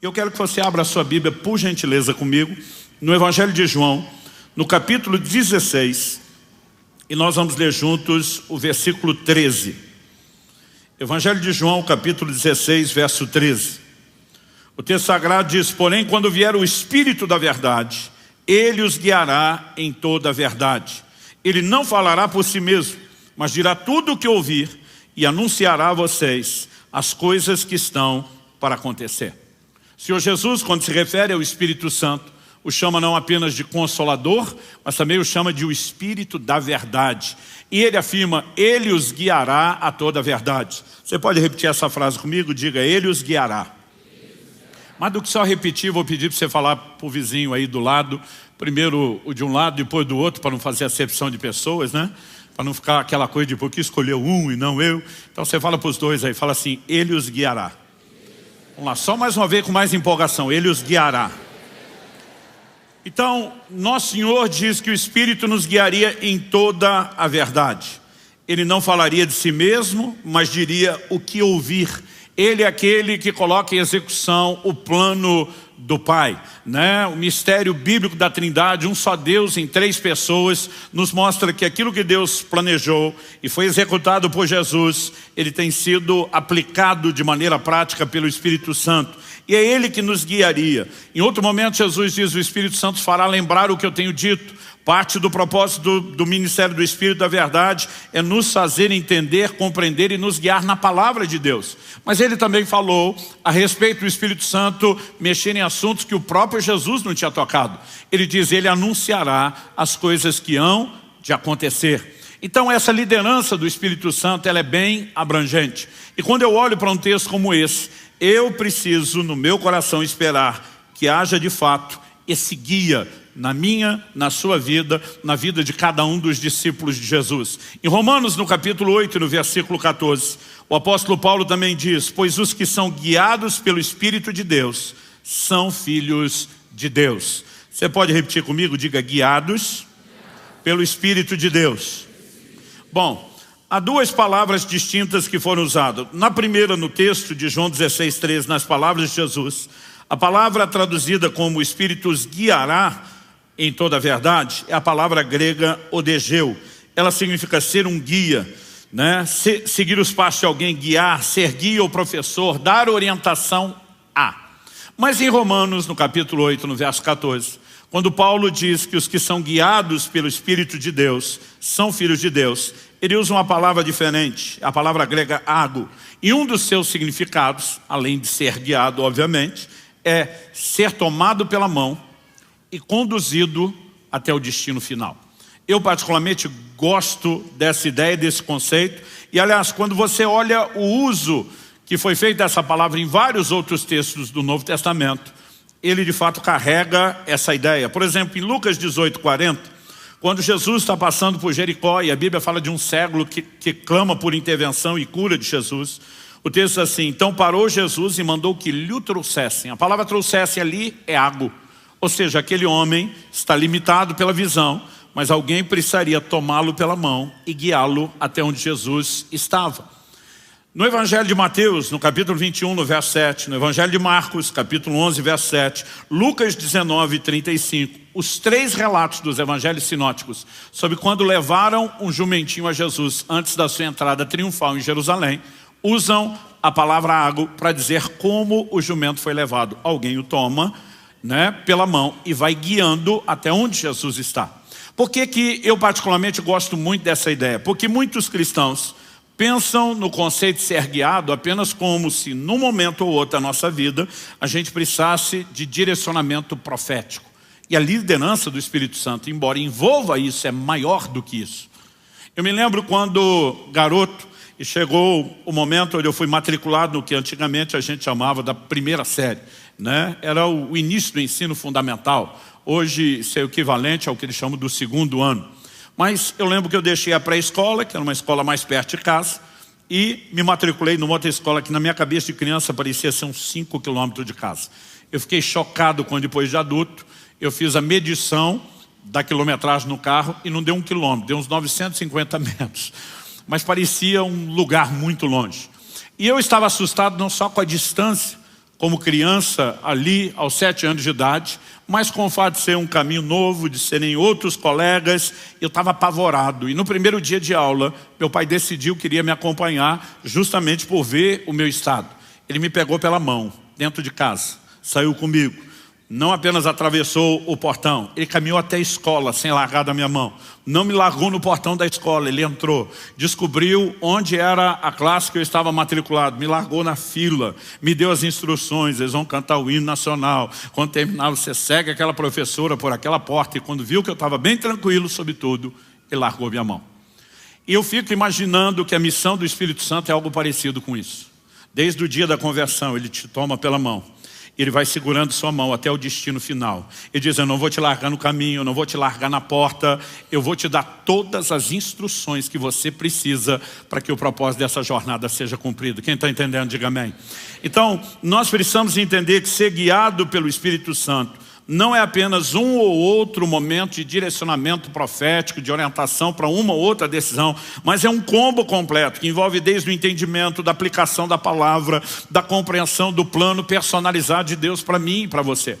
Eu quero que você abra a sua Bíblia, por gentileza, comigo, no Evangelho de João, no capítulo 16, e nós vamos ler juntos o versículo 13. Evangelho de João, capítulo 16, verso 13. O texto sagrado diz: porém, quando vier o Espírito da verdade, Ele os guiará em toda a verdade. Ele não falará por si mesmo, mas dirá tudo o que ouvir e anunciará a vocês as coisas que estão para acontecer. O Senhor Jesus, quando se refere ao Espírito Santo, o chama não apenas de Consolador, mas também o chama de o Espírito da verdade. E Ele afirma: Ele os guiará a toda a verdade. Você pode repetir essa frase comigo? Diga: Ele os guiará. Mais do que só repetir, vou pedir para você falar para o vizinho aí do lado, primeiro o de um lado, depois do outro, para não fazer acepção de pessoas, né? Para não ficar aquela coisa de por que escolheu um e não eu. Então você fala para os dois aí, fala assim: Ele os guiará. Vamos lá, só mais uma vez com mais empolgação: Ele os guiará. Então, nosso Senhor diz que o Espírito nos guiaria em toda a verdade. Ele não falaria de si mesmo, mas diria o que ouvir. Ele é aquele que coloca em execução o plano do Pai, né? O mistério bíblico da Trindade, um só Deus em três pessoas, nos mostra que aquilo que Deus planejou e foi executado por Jesus, ele tem sido aplicado de maneira prática pelo Espírito Santo. E é Ele que nos guiaria. Em outro momento Jesus diz: o Espírito Santo fará lembrar o que eu tenho dito. Parte do propósito do ministério do Espírito da verdade é nos fazer entender, compreender e nos guiar na palavra de Deus. Mas Ele também falou a respeito do Espírito Santo mexer em assuntos que o próprio Jesus não tinha tocado. Ele diz: Ele anunciará as coisas que hão de acontecer. Então essa liderança do Espírito Santo, ela é bem abrangente. E quando eu olho para um texto como esse, eu preciso no meu coração esperar que haja de fato esse guia na minha, na sua vida, na vida de cada um dos discípulos de Jesus. Em Romanos, no capítulo 8, no versículo 14, o apóstolo Paulo também diz: pois os que são guiados pelo Espírito de Deus são filhos de Deus. Você pode repetir comigo? Diga: guiados pelo Espírito de Deus. Bom, há duas palavras distintas que foram usadas. Na primeira, no texto de João 16, 13, nas palavras de Jesus, a palavra traduzida como o Espírito os guiará em toda a verdade é a palavra grega odegeu. Ela significa ser um guia, né? Seguir os passos de alguém, guiar, ser guia ou professor, dar orientação a. Mas em Romanos, no capítulo 8, no verso 14, quando Paulo diz que os que são guiados pelo Espírito de Deus são filhos de Deus, ele usa uma palavra diferente, a palavra grega ago. E um dos seus significados, além de ser guiado, obviamente, é ser tomado pela mão e conduzido até o destino final. Eu particularmente gosto dessa ideia, desse conceito. E aliás, quando você olha o uso que foi feito dessa palavra em vários outros textos do Novo Testamento, ele de fato carrega essa ideia. Por exemplo, em Lucas 18, 40, quando Jesus está passando por Jericó, e a Bíblia fala de um cego que clama por intervenção e cura de Jesus, o texto diz assim: então parou Jesus e mandou que lhe o trouxessem. A palavra trouxessem ali é ago. Ou seja, aquele homem está limitado pela visão, mas alguém precisaria tomá-lo pela mão e guiá-lo até onde Jesus estava. No Evangelho de Mateus, no capítulo 21, no verso 7, no Evangelho de Marcos, capítulo 11, verso 7, Lucas 19, 35, os três relatos dos evangelhos sinóticos sobre quando levaram um jumentinho a Jesus antes da sua entrada triunfal em Jerusalém, usam a palavra ago para dizer como o jumento foi levado. Alguém o toma, né, pela mão e vai guiando até onde Jesus está. Por que eu particularmente gosto muito dessa ideia? Porque muitos cristãos pensam no conceito de ser guiado apenas como se num momento ou outro da nossa vida a gente precisasse de direcionamento profético. E a liderança do Espírito Santo, embora envolva isso, é maior do que isso. Eu me lembro quando garoto, e chegou o momento onde eu fui matriculado no que antigamente a gente chamava da primeira série, né? Era o início do ensino fundamental. Hoje isso é o equivalente ao que eles chamam do segundo ano. Mas eu lembro que eu deixei a pré-escola, que era uma escola mais perto de casa, e me matriculei numa outra escola que na minha cabeça de criança parecia ser uns 5 quilômetros de casa. Eu fiquei chocado quando depois de adulto eu fiz a medição da quilometragem no carro e não deu 1 quilômetro, deu uns 950 metros. Mas parecia um lugar muito longe. E eu estava assustado não só com a distância, como criança ali aos 7 anos de idade, mas com o fato de ser um caminho novo, de serem outros colegas, eu estava apavorado. E no primeiro dia de aula, meu pai decidiu que iria me acompanhar justamente por ver o meu estado. Ele me pegou pela mão, dentro de casa, saiu comigo. Não apenas atravessou o portão, ele caminhou até a escola sem largar da minha mão. Não me largou no portão da escola, ele entrou, descobriu onde era a classe que eu estava matriculado, me largou na fila, me deu as instruções, eles vão cantar o hino nacional. Quando terminar, você segue aquela professora por aquela porta, e quando viu que eu estava bem tranquilo sobre tudo, ele largou minha mão. E eu fico imaginando que a missão do Espírito Santo é algo parecido com isso. Desde o dia da conversão, ele te toma pela mão. Ele vai segurando sua mão até o destino final. Ele diz, eu não vou te largar no caminho, eu não vou te largar na porta, eu vou te dar todas as instruções que você precisa para que o propósito dessa jornada seja cumprido. Quem está entendendo, diga amém. Então, nós precisamos entender que ser guiado pelo Espírito Santo não é apenas um ou outro momento de direcionamento profético, de orientação para uma ou outra decisão, mas é um combo completo, que envolve desde o entendimento, da aplicação da palavra, da compreensão do plano personalizado de Deus para mim e para você.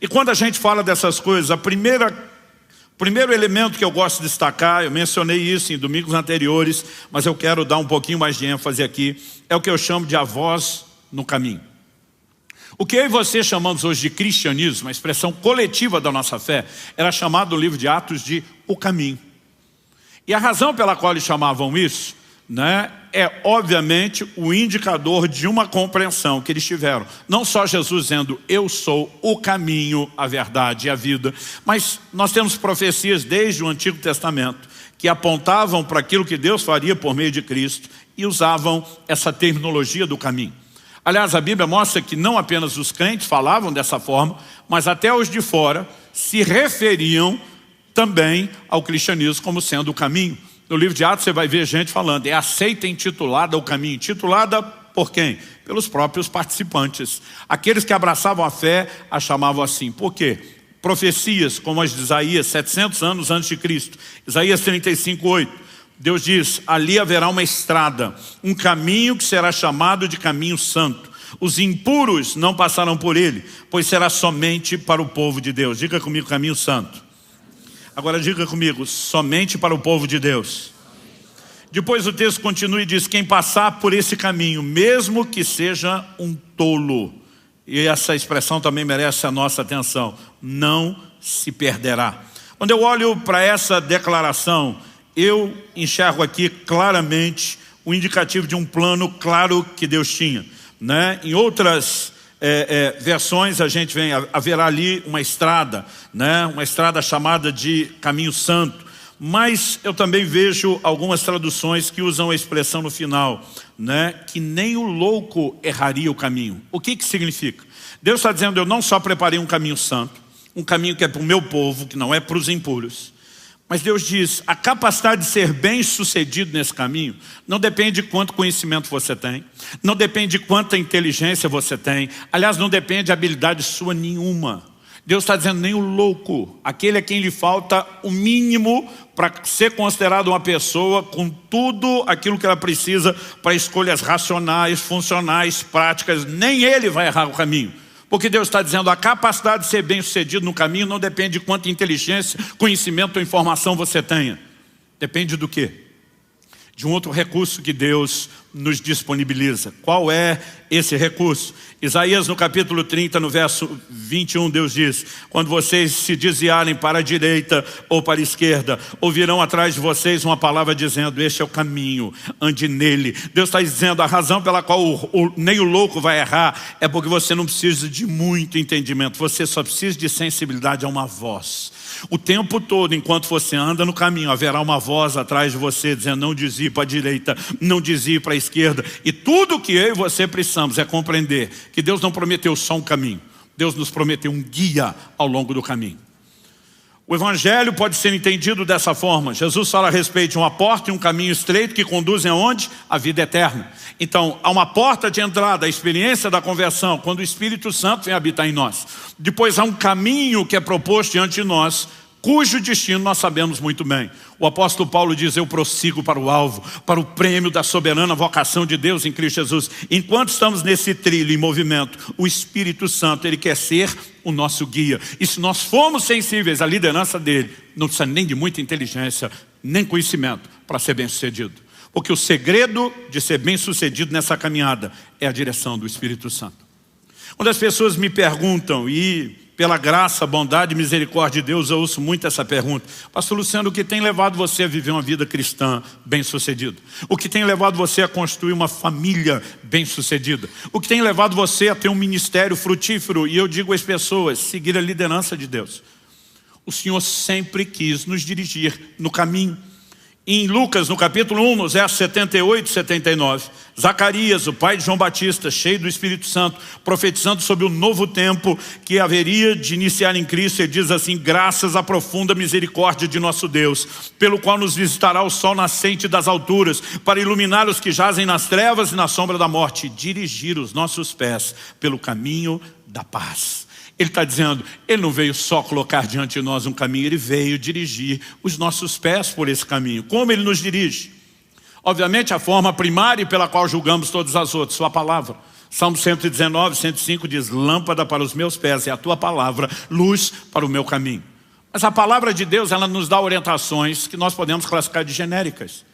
E quando a gente fala dessas coisas, o primeiro elemento que eu gosto de destacar, eu mencionei isso em domingos anteriores, mas eu quero dar um pouquinho mais de ênfase aqui, é o que eu chamo de a voz no caminho. O que eu e você chamamos hoje de cristianismo, a expressão coletiva da nossa fé, era chamado no livro de Atos de o caminho. E a razão pela qual eles chamavam isso, né, é obviamente o indicador de uma compreensão que eles tiveram. Não só Jesus dizendo, eu sou o caminho, a verdade e a vida, mas nós temos profecias desde o Antigo Testamento que apontavam para aquilo que Deus faria por meio de Cristo e usavam essa terminologia do caminho. Aliás, a Bíblia mostra que não apenas os crentes falavam dessa forma, mas até os de fora se referiam também ao cristianismo como sendo o caminho. No livro de Atos você vai ver gente falando, é a seita intitulada o caminho. Intitulada por quem? Pelos próprios participantes. Aqueles que abraçavam a fé a chamavam assim. Por quê? Profecias como as de Isaías, 700 anos antes de Cristo. Isaías 35:8. Deus diz, ali haverá uma estrada, um caminho que será chamado de caminho santo. Os impuros não passarão por ele, pois será somente para o povo de Deus. Diga comigo, caminho santo. Agora diga comigo, somente para o povo de Deus. Depois o texto continua e diz, quem passar por esse caminho, mesmo que seja um tolo, e essa expressão também merece a nossa atenção, não se perderá. Quando eu olho para essa declaração, eu enxergo aqui claramente o indicativo de um plano claro que Deus tinha, né? Em outras versões a gente haverá ali uma estrada, né? Uma estrada chamada de caminho santo. Mas eu também vejo algumas traduções que usam a expressão no final, né? Que nem o louco erraria o caminho. O que significa? Deus está dizendo, eu não só preparei um caminho santo, um caminho que é para o meu povo, que não é para os impuros. Mas Deus diz, a capacidade de ser bem sucedido nesse caminho não depende de quanto conhecimento você tem, não depende de quanta inteligência você tem, aliás, não depende de habilidade sua nenhuma. Deus está dizendo, nem o louco, aquele a quem lhe falta o mínimo para ser considerado uma pessoa com tudo aquilo que ela precisa para escolhas racionais, funcionais, práticas, nem ele vai errar o caminho. Porque Deus está dizendo, a capacidade de ser bem sucedido no caminho não depende de quanta inteligência, conhecimento ou informação você tenha. Depende do quê? De um outro recurso que Deus nos disponibiliza. Qual é esse recurso? Isaías no capítulo 30, no verso 21, Deus diz, quando vocês se desviarem para a direita ou para a esquerda, ouvirão atrás de vocês uma palavra dizendo, este é o caminho, ande nele. Deus está dizendo, a razão pela qual nem o louco vai errar é porque você não precisa de muito entendimento, você só precisa de sensibilidade a uma voz. O tempo todo, enquanto você anda no caminho, haverá uma voz atrás de você dizendo, não desvie para a direita, não desvie para a esquerda. E tudo que eu e você precisamos é compreender que Deus não prometeu só um caminho. Deus nos prometeu um guia ao longo do caminho. O evangelho pode ser entendido dessa forma. Jesus fala a respeito de uma porta e um caminho estreito que conduzem aonde? A vida eterna. Então, há uma porta de entrada, a experiência da conversão, quando o Espírito Santo vem habitar em nós. Depois há um caminho que é proposto diante de nós cujo destino nós sabemos muito bem. O apóstolo Paulo diz: eu prossigo para o alvo, para o prêmio da soberana vocação de Deus em Cristo Jesus. Enquanto estamos nesse trilho em movimento, o Espírito Santo, Ele quer ser o nosso guia. E se nós formos sensíveis à liderança dele, não precisa nem de muita inteligência, nem conhecimento para ser bem sucedido. Porque o segredo de ser bem sucedido nessa caminhada é a direção do Espírito Santo. Quando as pessoas me perguntam, e pela graça, bondade e misericórdia de Deus, eu ouço muito essa pergunta: pastor Luciano, o que tem levado você a viver uma vida cristã bem-sucedida? O que tem levado você a construir uma família bem-sucedida? O que tem levado você a ter um ministério frutífero? E eu digo às pessoas: seguir a liderança de Deus. O Senhor sempre quis nos dirigir no caminho. Em Lucas, no capítulo 1, nos versos 78 e 79, Zacarias, o pai de João Batista, cheio do Espírito Santo, profetizando sobre o novo tempo que haveria de iniciar em Cristo, ele diz assim: graças à profunda misericórdia de nosso Deus, pelo qual nos visitará o sol nascente das alturas, para iluminar os que jazem nas trevas e na sombra da morte, e dirigir os nossos pés pelo caminho da paz. Ele está dizendo, ele não veio só colocar diante de nós um caminho, ele veio dirigir os nossos pés por esse caminho. Como ele nos dirige? Obviamente a forma primária pela qual julgamos todas as outras, sua palavra. Salmo 119, 105 diz: lâmpada para os meus pés é a tua palavra, luz para o meu caminho. Mas a palavra de Deus, ela nos dá orientações que nós podemos classificar de genéricas.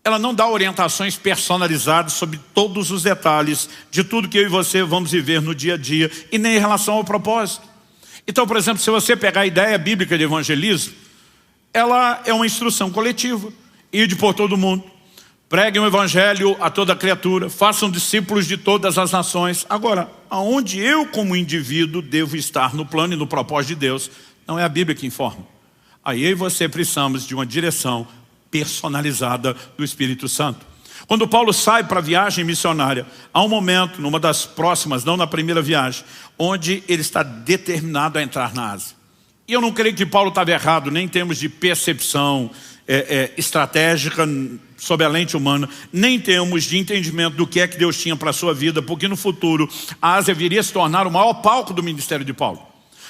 Ela não dá orientações personalizadas sobre todos os detalhes de tudo que eu e você vamos viver no dia a dia, e nem em relação ao propósito. Então, por exemplo, se você pegar a ideia bíblica de evangelismo, ela é uma instrução coletiva. Ide por todo mundo, preguem o evangelho a toda criatura, façam discípulos de todas as nações. Agora, aonde eu como indivíduo devo estar no plano e no propósito de Deus, não é a Bíblia que informa. Aí eu e você precisamos de uma direção personalizada do Espírito Santo. Quando Paulo sai para a viagem missionária, há um momento, numa das próximas, não na primeira viagem, onde ele está determinado a entrar na Ásia. E eu não creio que Paulo estava errado, nem em termos de percepção estratégica sob a lente humana, nem em termos de entendimento do que é que Deus tinha para a sua vida, porque no futuro a Ásia viria a se tornar o maior palco do ministério de Paulo.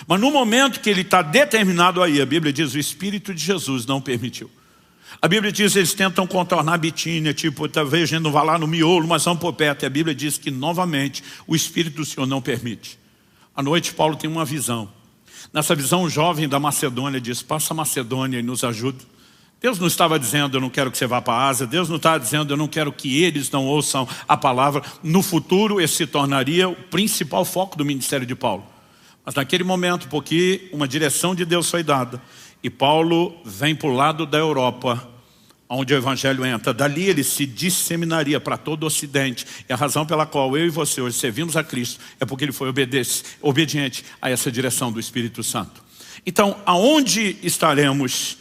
Mas no momento que ele está determinado aí, a Bíblia diz, o Espírito de Jesus não permitiu. A Bíblia diz que eles tentam contornar a Bitínia, tipo, talvez a gente não vá lá no miolo, mas vamos por perto. E a Bíblia diz que novamente o Espírito do Senhor não permite. À noite Paulo tem uma visão. Nessa visão um jovem da Macedônia diz: passa a Macedônia e nos ajuda. Deus não estava dizendo: eu não quero que você vá para a Ásia. Deus não estava dizendo: eu não quero que eles não ouçam a palavra. No futuro esse se tornaria o principal foco do ministério de Paulo. Mas naquele momento, porque uma direção de Deus foi dada, e Paulo vem para o lado da Europa, onde o evangelho entra. Dali ele se disseminaria para todo o ocidente. E a razão pela qual eu e você hoje servimos a Cristo é porque ele foi obediente a essa direção do Espírito Santo. Então, aonde estaremos?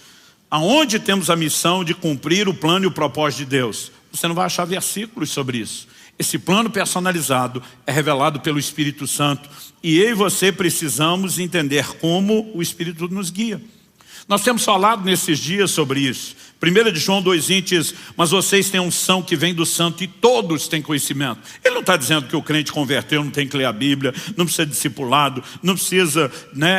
Aonde temos a missão de cumprir o plano e o propósito de Deus? Você não vai achar versículos sobre isso. Esse plano personalizado é revelado pelo Espírito Santo. E eu e você precisamos entender como o Espírito nos guia. Nós temos falado nesses dias sobre isso. 1 de João 2,20 diz: mas vocês têm unção que vem do santo e todos têm conhecimento. Ele não está dizendo que o crente converteu não tem que ler a Bíblia, não precisa de discipulado, não precisa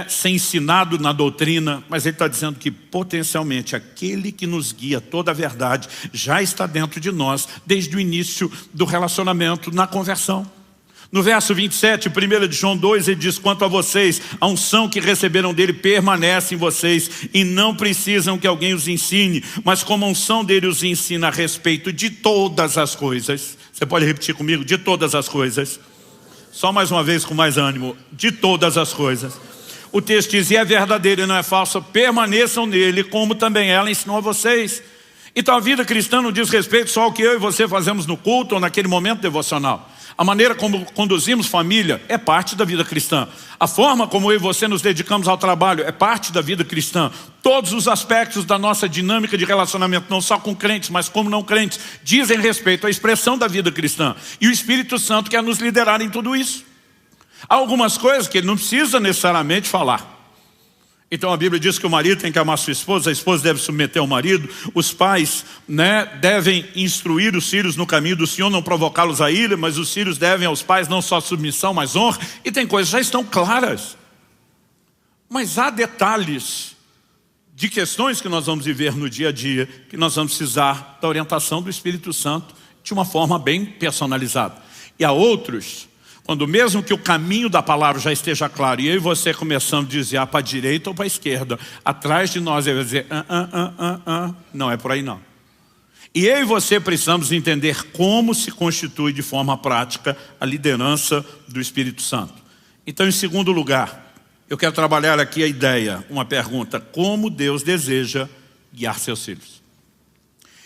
ser ensinado na doutrina, mas ele está dizendo que potencialmente aquele que nos guia toda a verdade já está dentro de nós desde o início do relacionamento na conversão. No verso 27, 1 de João 2, ele diz: quanto a vocês, a unção que receberam dele permanece em vocês e não precisam que alguém os ensine, mas como a unção dele os ensina a respeito de todas as coisas. Você pode repetir comigo? De todas as coisas. Só mais uma vez com mais ânimo. De todas as coisas. O texto diz: e é verdadeiro e não é falso, permaneçam nele, como também ela ensinou a vocês. Então a vida cristã não diz respeito só ao que eu e você fazemos no culto ou naquele momento devocional. A maneira como conduzimos família é parte da vida cristã. A forma como eu e você nos dedicamos ao trabalho é parte da vida cristã. Todos os aspectos da nossa dinâmica de relacionamento, não só com crentes, mas como não crentes, dizem respeito à expressão da vida cristã. E o Espírito Santo quer nos liderar em tudo isso. Há algumas coisas que ele não precisa necessariamente falar. Então a Bíblia diz que o marido tem que amar sua esposa, a esposa deve submeter ao marido, os pais devem instruir os filhos no caminho do Senhor, não provocá-los a ira, mas os filhos devem aos pais não só submissão, mas honra. E tem coisas que já estão claras. Mas há detalhes de questões que nós vamos viver no dia a dia, que nós vamos precisar da orientação do Espírito Santo de uma forma bem personalizada. E há outros, quando mesmo que o caminho da palavra já esteja claro, e eu e você começamos a desviar para a direita ou para a esquerda, atrás de nós ele vai dizer, não é por aí não. E eu e você precisamos entender como se constitui de forma prática a liderança do Espírito Santo. Então, em segundo lugar, eu quero trabalhar aqui a ideia, uma pergunta: como Deus deseja guiar seus filhos?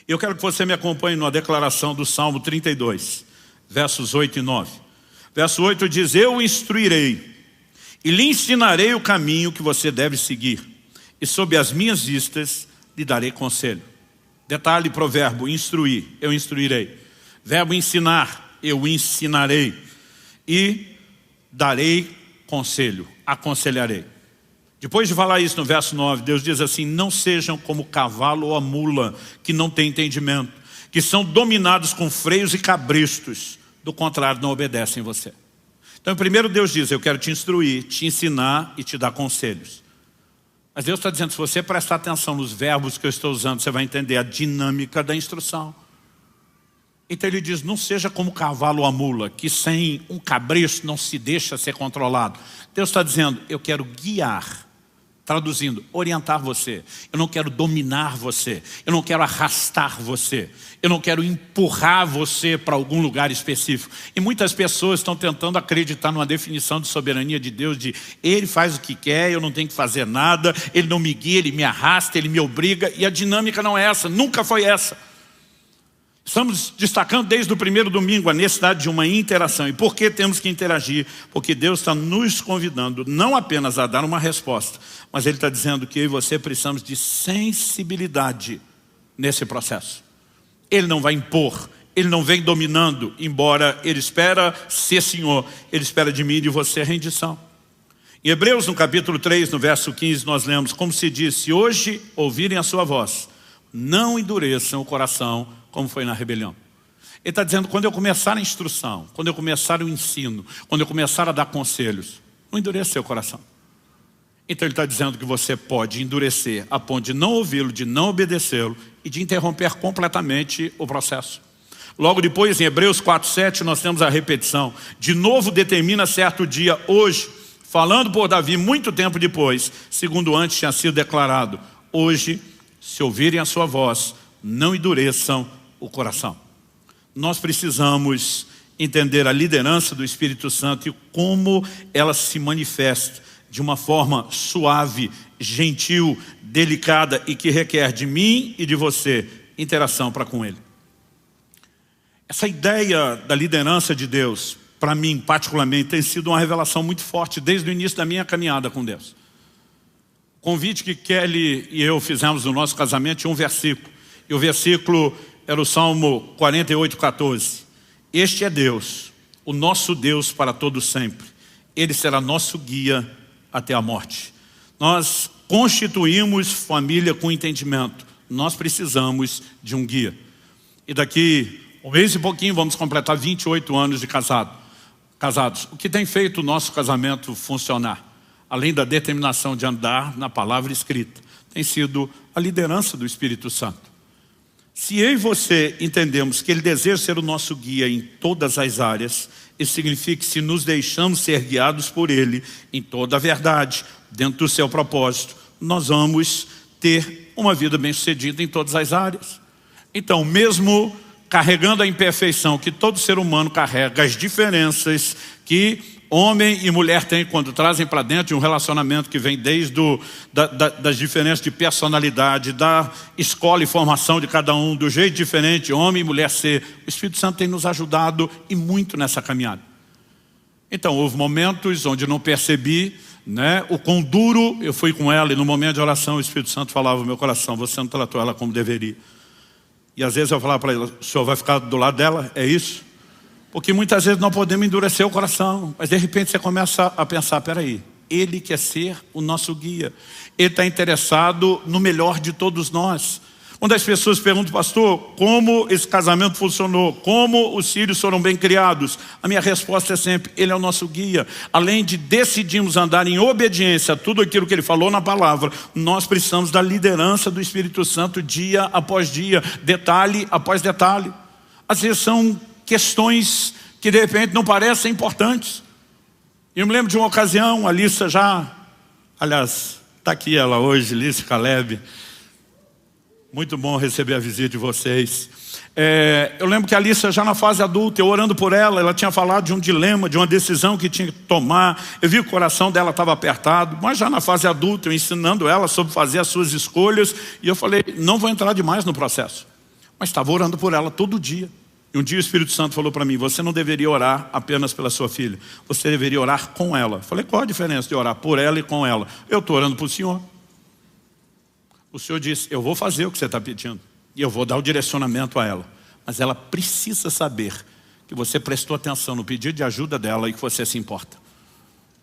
Eu quero que você me acompanhe numa declaração do Salmo 32, versos 8 e 9. Verso 8 diz, eu o instruirei e lhe ensinarei o caminho que você deve seguir, e sob as minhas vistas lhe darei conselho. Detalhe, provérbio, instruir, eu instruirei. Verbo ensinar, eu ensinarei. E darei conselho, aconselharei. Depois de falar isso no verso 9, Deus diz assim, não sejam como o cavalo ou a mula, que não tem entendimento, que são dominados com freios e cabrestos, do contrário, não obedecem você. Então, primeiro Deus diz, eu quero te instruir, te ensinar e te dar conselhos. Mas Deus está dizendo, se você prestar atenção nos verbos que eu estou usando, você vai entender a dinâmica da instrução. Então ele diz, não seja como o cavalo ou a mula, que sem um cabresto não se deixa ser controlado. Deus está dizendo, eu quero guiar, traduzindo, orientar você. Eu não quero dominar você, eu não quero arrastar você, eu não quero empurrar você para algum lugar específico. E muitas pessoas estão tentando acreditar numa definição de soberania de Deus, de Ele faz o que quer, eu não tenho que fazer nada, Ele não me guia, Ele me arrasta, Ele me obriga, e a dinâmica não é essa, nunca foi essa. Estamos destacando desde o primeiro domingo a necessidade de uma interação. E por que temos que interagir? Porque Deus está nos convidando não apenas a dar uma resposta, mas Ele está dizendo que eu e você precisamos de sensibilidade nesse processo. Ele não vai impor, Ele não vem dominando, embora Ele espera ser Senhor, Ele espera de mim e de você rendição. Em Hebreus, no capítulo 3, no verso 15, nós lemos, como se diz, se hoje ouvirem a sua voz, não endureçam o coração, como foi na rebelião. Ele está dizendo, quando eu começar a instrução, quando eu começar o ensino, quando eu começar a dar conselhos, não endureça seu coração. Então ele está dizendo que você pode endurecer a ponto de não ouvi-lo, de não obedecê-lo e de interromper completamente o processo. Logo depois, em Hebreus 4:7, nós temos a repetição. De novo determina certo dia, hoje, falando por Davi muito tempo depois, segundo antes tinha sido declarado, hoje, se ouvirem a sua voz, não endureçam o coração. Nós precisamos entender a liderança do Espírito Santo e como ela se manifesta de uma forma suave, gentil, delicada e que requer de mim e de você interação para com Ele. Essa ideia da liderança de Deus, para mim particularmente, tem sido uma revelação muito forte desde o início da minha caminhada com Deus. O convite que Kelly e eu fizemos no nosso casamento tinha um versículo. E o versículo era o Salmo 48:14. Este é Deus, o nosso Deus para todo sempre. Ele será nosso guia até a morte. Nós constituímos família com entendimento. Nós precisamos de um guia. E daqui um mês e pouquinho vamos completar 28 anos de casados. O que tem feito o nosso casamento funcionar, além da determinação de andar na palavra escrita, tem sido a liderança do Espírito Santo. Se eu e você entendemos que Ele deseja ser o nosso guia em todas as áreas, isso significa que se nos deixamos ser guiados por Ele em toda a verdade, dentro do seu propósito, nós vamos ter uma vida bem-sucedida em todas as áreas. Então, mesmo carregando a imperfeição que todo ser humano carrega, as diferenças que homem e mulher têm quando trazem para dentro de um relacionamento que vem desde das diferenças de personalidade, da escola e formação de cada um, do jeito diferente, homem e mulher ser. O Espírito Santo tem nos ajudado e muito nessa caminhada. Então, houve momentos onde não percebi, o quão duro eu fui com ela, e no momento de oração o Espírito Santo falava no meu coração, você não tratou ela como deveria. E às vezes eu falava para ela, o senhor vai ficar do lado dela? É isso? Porque muitas vezes não podemos endurecer o coração, mas de repente você começa a pensar, peraí, Ele quer ser o nosso guia. Ele está interessado no melhor de todos nós. Onde as pessoas perguntam, pastor, como esse casamento funcionou? Como os filhos foram bem criados? A minha resposta é sempre, Ele é o nosso guia. Além de decidirmos andar em obediência a tudo aquilo que Ele falou na palavra, nós precisamos da liderança do Espírito Santo dia após dia, detalhe após detalhe. Às vezes são questões que de repente não parecem importantes. Eu me lembro de uma ocasião, a Lissa aliás, está aqui ela hoje, Lissa Caleb. Muito bom receber a visita de vocês. Eu lembro que a Alissa, já na fase adulta, eu orando por ela, ela tinha falado de um dilema, de uma decisão que tinha que tomar. Eu vi que o coração dela estava apertado, mas já na fase adulta, eu ensinando ela sobre fazer as suas escolhas. E eu falei, não vou entrar demais no processo. Mas estava orando por ela todo dia. E um dia o Espírito Santo falou para mim, você não deveria orar apenas pela sua filha, você deveria orar com ela. Eu falei, qual a diferença de orar por ela e com ela? Eu estou orando para o Senhor. O Senhor disse, eu vou fazer o que você está pedindo. E eu vou dar o direcionamento a ela. Mas ela precisa saber que você prestou atenção no pedido de ajuda dela e que você se importa.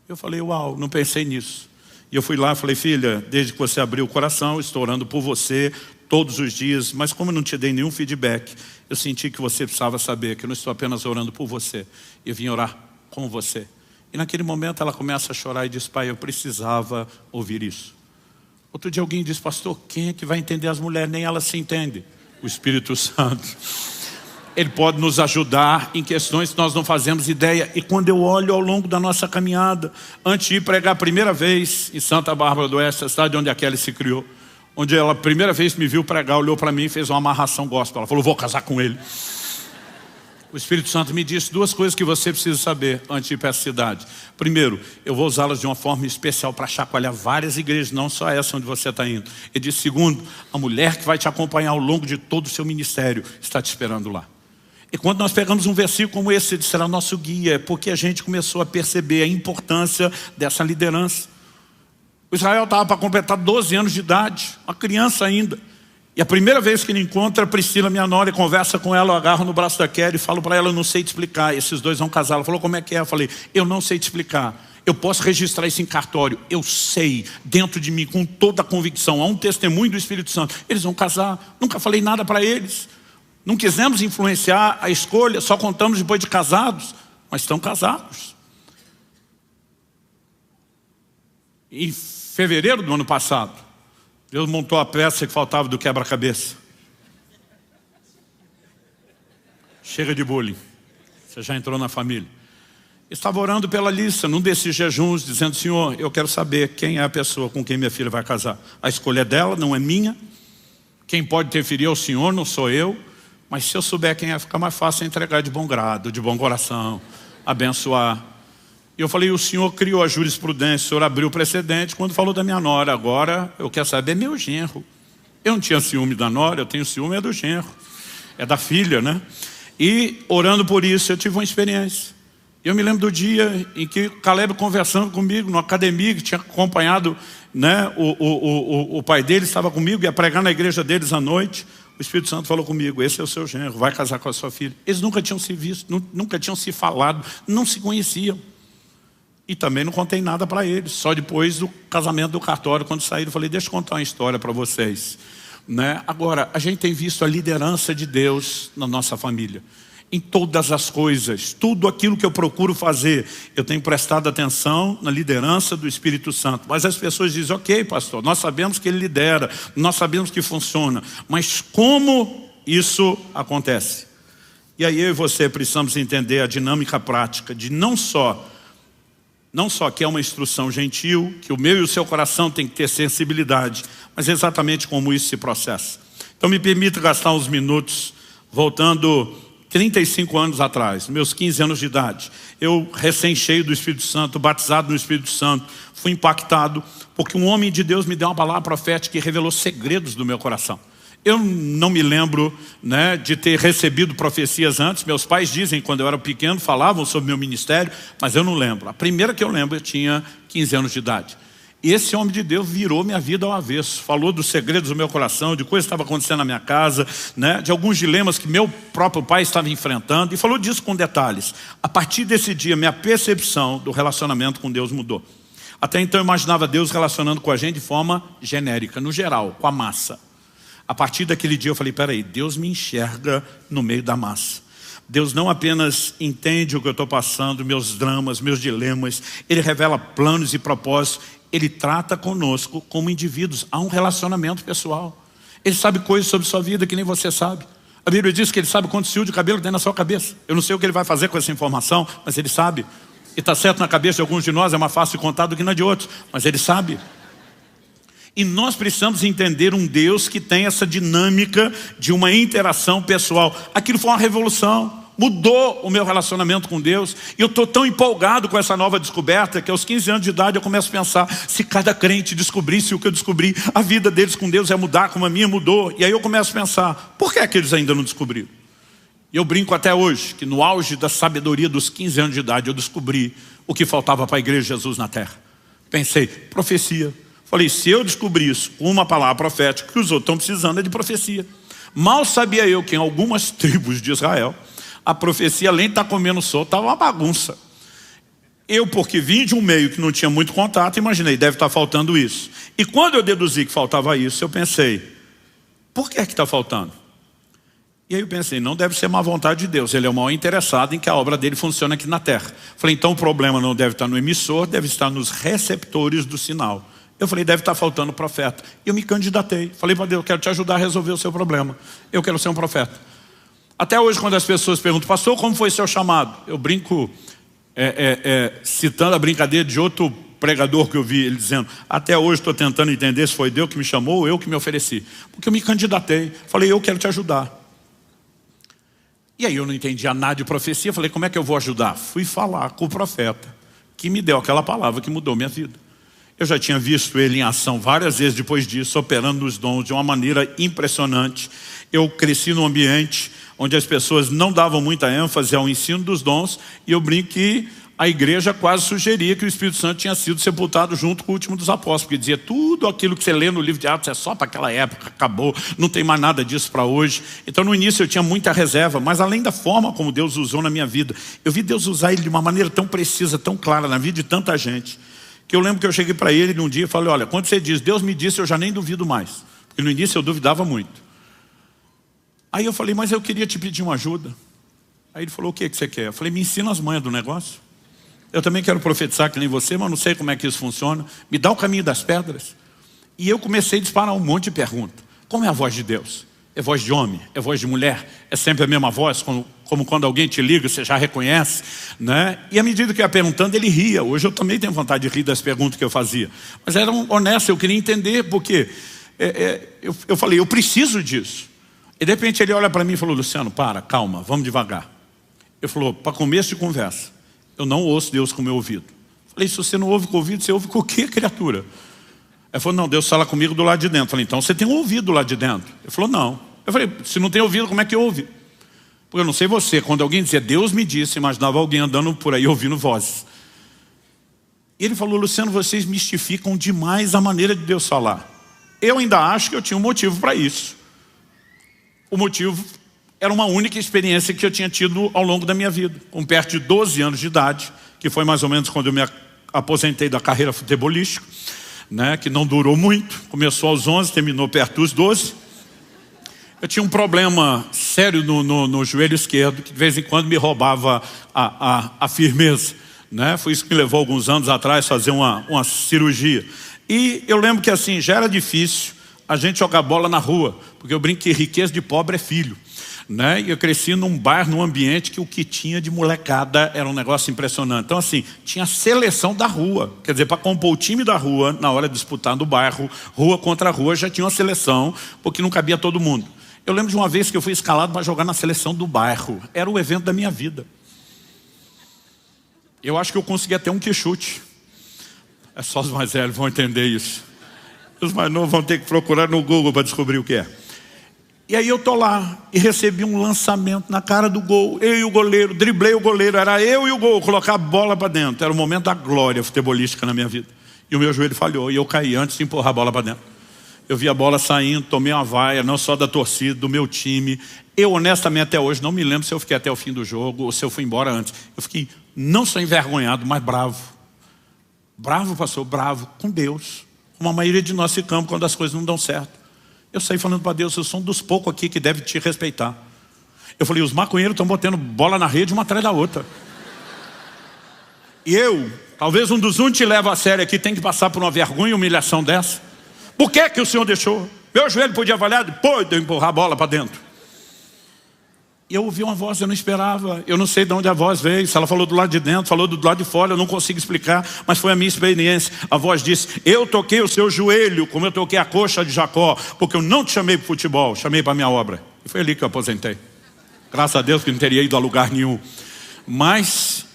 Eu falei, uau, não pensei nisso. E eu fui lá e falei, filha, desde que você abriu o coração, estou orando por você todos os dias. Mas como eu não te dei nenhum feedback, eu senti que você precisava saber que eu não estou apenas orando por você. Eu vim orar com você. E naquele momento ela começa a chorar e diz, pai, eu precisava ouvir isso. Outro dia alguém disse, pastor, quem é que vai entender as mulheres? Nem elas se entendem. O Espírito Santo. Ele pode nos ajudar em questões que nós não fazemos ideia. E quando eu olho ao longo da nossa caminhada, antes de ir pregar a primeira vez em Santa Bárbara do Oeste, a cidade onde a Kelly se criou, onde ela a primeira vez me viu pregar, olhou para mim e fez uma amarração gospel. Ela falou, vou casar com ele. O Espírito Santo me disse duas coisas que você precisa saber antes de ir para essa cidade. Primeiro, eu vou usá-las de uma forma especial para chacoalhar várias igrejas, não só essa onde você está indo. Ele disse, segundo, a mulher que vai te acompanhar ao longo de todo o seu ministério está te esperando lá. E quando nós pegamos um versículo como esse, ele será nosso guia, é porque a gente começou a perceber a importância dessa liderança. O Israel estava para completar 12 anos de idade, uma criança ainda. E a primeira vez que ele encontra a Priscila, minha nora, e conversa com ela, eu agarro no braço da Kelly e falo para ela, eu não sei te explicar, esses dois vão casar. Ela falou, como é que é? Eu falei, eu não sei te explicar. Eu posso registrar isso em cartório. Eu sei, dentro de mim, com toda a convicção, há um testemunho do Espírito Santo. Eles vão casar. Nunca falei nada para eles. Não quisemos influenciar a escolha, só contamos depois de casados. Mas estão casados. Em fevereiro do ano passado, Deus montou a peça que faltava do quebra-cabeça. Chega de bullying. Você já entrou na família. Estava orando pela Lissa, num desses jejuns, dizendo, Senhor, eu quero saber quem é a pessoa com quem minha filha vai casar. A escolha é dela, não é minha. Quem pode interferir é o Senhor, não sou eu. Mas se eu souber quem é, fica mais fácil entregar de bom grado, de bom coração, abençoar. E eu falei, o Senhor criou a jurisprudência, o Senhor abriu o precedente quando falou da minha nora. Agora eu quero saber meu genro. Eu não tinha ciúme da nora, eu tenho ciúme é do genro. É da filha, né? E orando por isso, eu tive uma experiência. Eu me lembro do dia em que Caleb conversando comigo numa academia, que tinha acompanhado, né, o pai dele estava comigo, ia pregar na igreja deles à noite. O Espírito Santo falou comigo, esse é o seu genro, vai casar com a sua filha. Eles nunca tinham se visto, nunca tinham se falado, não se conheciam. E também não contei nada para eles. Só depois do casamento do cartório, quando saíram, eu falei, deixa eu contar uma história para vocês. Né? Agora, a gente tem visto a liderança de Deus na nossa família. Em todas as coisas, tudo aquilo que eu procuro fazer, eu tenho prestado atenção na liderança do Espírito Santo. Mas as pessoas dizem, ok, pastor, nós sabemos que ele lidera, nós sabemos que funciona. Mas como isso acontece? E aí eu e você precisamos entender a dinâmica prática de não só que é uma instrução gentil, que o meu e o seu coração tem que ter sensibilidade, mas exatamente como isso se processa. Então me permita gastar uns minutos, voltando 35 anos atrás, meus 15 anos de idade. Eu, recém-cheio do Espírito Santo, batizado no Espírito Santo, fui impactado, porque um homem de Deus me deu uma palavra profética que revelou segredos do meu coração. Eu não me lembro, né, de ter recebido profecias antes. Meus pais dizem, quando eu era pequeno, falavam sobre meu ministério, mas eu não lembro. A primeira que eu lembro, eu tinha 15 anos de idade. E esse homem de Deus virou minha vida ao avesso. Falou dos segredos do meu coração, de coisas que estavam acontecendo na minha casa, né, de alguns dilemas que meu próprio pai estava enfrentando. E falou disso com detalhes. A partir desse dia, minha percepção do relacionamento com Deus mudou. Até então eu imaginava Deus relacionando com a gente de forma genérica, no geral, com a massa. A partir daquele dia eu falei, peraí, Deus me enxerga no meio da massa. Deus não apenas entende o que eu estou passando, meus dramas, meus dilemas. Ele revela planos e propósitos. Ele trata conosco como indivíduos. Há um relacionamento pessoal. Ele sabe coisas sobre sua vida que nem você sabe. A Bíblia diz que ele sabe quantos fios de cabelo tem na sua cabeça. Eu não sei o que ele vai fazer com essa informação, mas ele sabe. E está certo, na cabeça de alguns de nós é mais fácil de contar do que na de outros, mas ele sabe. E nós precisamos entender um Deus que tem essa dinâmica de uma interação pessoal. Aquilo foi uma revolução. Mudou o meu relacionamento com Deus. E eu estou tão empolgado com essa nova descoberta que aos 15 anos de idade eu começo a pensar, se cada crente descobrisse o que eu descobri, a vida deles com Deus ia mudar como a minha mudou. E aí eu começo a pensar, por que é que eles ainda não descobriram? E eu brinco até hoje, que no auge da sabedoria dos 15 anos de idade eu descobri o que faltava para a igreja de Jesus na terra. Pensei, profecia. Falei, se eu descobrir isso com uma palavra profética, que os outros estão precisando é de profecia. Mal sabia eu que em algumas tribos de Israel, a profecia, além de estar comendo solto, estava uma bagunça. Eu, porque vim de um meio que não tinha muito contato, imaginei, deve estar faltando isso. E quando eu deduzi que faltava isso, eu pensei, por que é que está faltando? E aí eu pensei, não deve ser má vontade de Deus, ele é o maior interessado em que a obra dele funcione aqui na terra. Falei, então o problema não deve estar no emissor, deve estar nos receptores do sinal. Eu falei, deve estar faltando profeta. E eu me candidatei, falei para Deus, eu quero te ajudar a resolver o seu problema. Eu quero ser um profeta. Até hoje, quando as pessoas perguntam, pastor, como foi seu chamado? Eu brinco, citando a brincadeira de outro pregador que eu vi, ele dizendo, até hoje estou tentando entender se foi Deus que me chamou ou eu que me ofereci. Porque eu me candidatei, falei, eu quero te ajudar. E aí eu não entendia nada de profecia, falei, como é que eu vou ajudar? Fui falar com o profeta, que me deu aquela palavra que mudou minha vida. Eu já tinha visto ele em ação várias vezes depois disso, operando nos dons de uma maneira impressionante. Eu cresci num ambiente onde as pessoas não davam muita ênfase ao ensino dos dons, e eu brinco que a igreja quase sugeria que o Espírito Santo tinha sido sepultado junto com o último dos apóstolos, porque dizia, tudo aquilo que você lê no livro de Atos é só para aquela época, acabou, não tem mais nada disso para hoje. Então no início eu tinha muita reserva, mas além da forma como Deus usou na minha vida, eu vi Deus usar ele de uma maneira tão precisa, tão clara na vida de tanta gente, que eu lembro que eu cheguei para ele num dia e falei, olha, quando você diz, Deus me disse, eu já nem duvido mais, porque no início eu duvidava muito. Aí eu falei, mas eu queria te pedir uma ajuda. Aí ele falou, o que você quer? Eu falei, me ensina as manhas do negócio. Eu também quero profetizar que nem você, mas não sei como é que isso funciona. Me dá o caminho das pedras. E eu comecei a disparar um monte de perguntas. Como é a voz de Deus? É voz de homem? É voz de mulher? É sempre a mesma voz? Como quando alguém te liga, você já reconhece, né? E à medida que eu ia perguntando, ele ria. Hoje eu também tenho vontade de rir das perguntas que eu fazia. Mas eram honestas, eu queria entender, porque eu falei, eu preciso disso. E de repente ele olha para mim e falou, Luciano, calma, vamos devagar. Ele falou, para começo de conversa, eu não ouço Deus com o meu ouvido. Falei, se você não ouve com o ouvido, você ouve com o quê, criatura? Ele falou, não, Deus fala comigo do lado de dentro. Falei, então você tem um ouvido do lado de dentro? Ele falou, não. Eu falei, se não tem ouvido, como é que ouve? Porque eu não sei você, quando alguém dizia, Deus me disse, imaginava alguém andando por aí ouvindo vozes. E ele falou, Luciano, vocês mistificam demais a maneira de Deus falar. Eu ainda acho que eu tinha um motivo para isso. O motivo era uma única experiência que eu tinha tido ao longo da minha vida. Com perto de 12 anos de idade, que foi mais ou menos quando eu me aposentei da carreira futebolística, né, que não durou muito, começou aos 11, terminou perto dos 12. Eu tinha um problema sério no joelho esquerdo, que de vez em quando me roubava a firmeza, né? Foi isso que me levou alguns anos atrás a fazer uma cirurgia. E eu lembro que assim, já era difícil a gente jogar bola na rua, porque eu brinco que riqueza de pobre é filho, né? E eu cresci num bairro, num ambiente que o que tinha de molecada era um negócio impressionante. Então assim, tinha seleção da rua, quer dizer, para compor o time da rua, na hora de disputar no bairro, rua contra rua, já tinha uma seleção, porque não cabia todo mundo. Eu lembro de uma vez que eu fui escalado para jogar na seleção do bairro, era o evento da minha vida. Eu acho que eu consegui até um quichute. É só os mais velhos vão entender isso. Os mais novos vão ter que procurar no Google para descobrir o que é. E aí eu tô lá e recebi um lançamento na cara do gol. Eu e o goleiro, driblei o goleiro, era eu e o gol, colocar a bola para dentro. Era o momento da glória futebolística na minha vida. E o meu joelho falhou e eu caí antes de empurrar a bola para dentro. Eu vi a bola saindo, tomei uma vaia, não só da torcida, do meu time. Eu honestamente até hoje não me lembro se eu fiquei até o fim do jogo ou se eu fui embora antes. Eu fiquei não só envergonhado, mas bravo. Bravo, pastor, bravo com Deus. Como a maioria de nós ficamos quando as coisas não dão certo. Eu saí falando para Deus, eu sou um dos poucos aqui que deve te respeitar. Eu falei, os maconheiros estão botando bola na rede uma atrás da outra. E eu, talvez um dos te leva a sério aqui, tem que passar por uma vergonha e humilhação dessa. Por que que o Senhor deixou? Meu joelho podia avaliar, depois de eu empurrar a bola para dentro. E eu ouvi uma voz, eu não esperava. Eu não sei de onde a voz veio, se ela falou do lado de dentro, falou do lado de fora, eu não consigo explicar, mas foi a minha experiência. A voz disse, eu toquei o seu joelho, como eu toquei a coxa de Jacó, porque eu não te chamei para o futebol, chamei para a minha obra. E foi ali que eu aposentei. Graças a Deus que não teria ido a lugar nenhum. Mas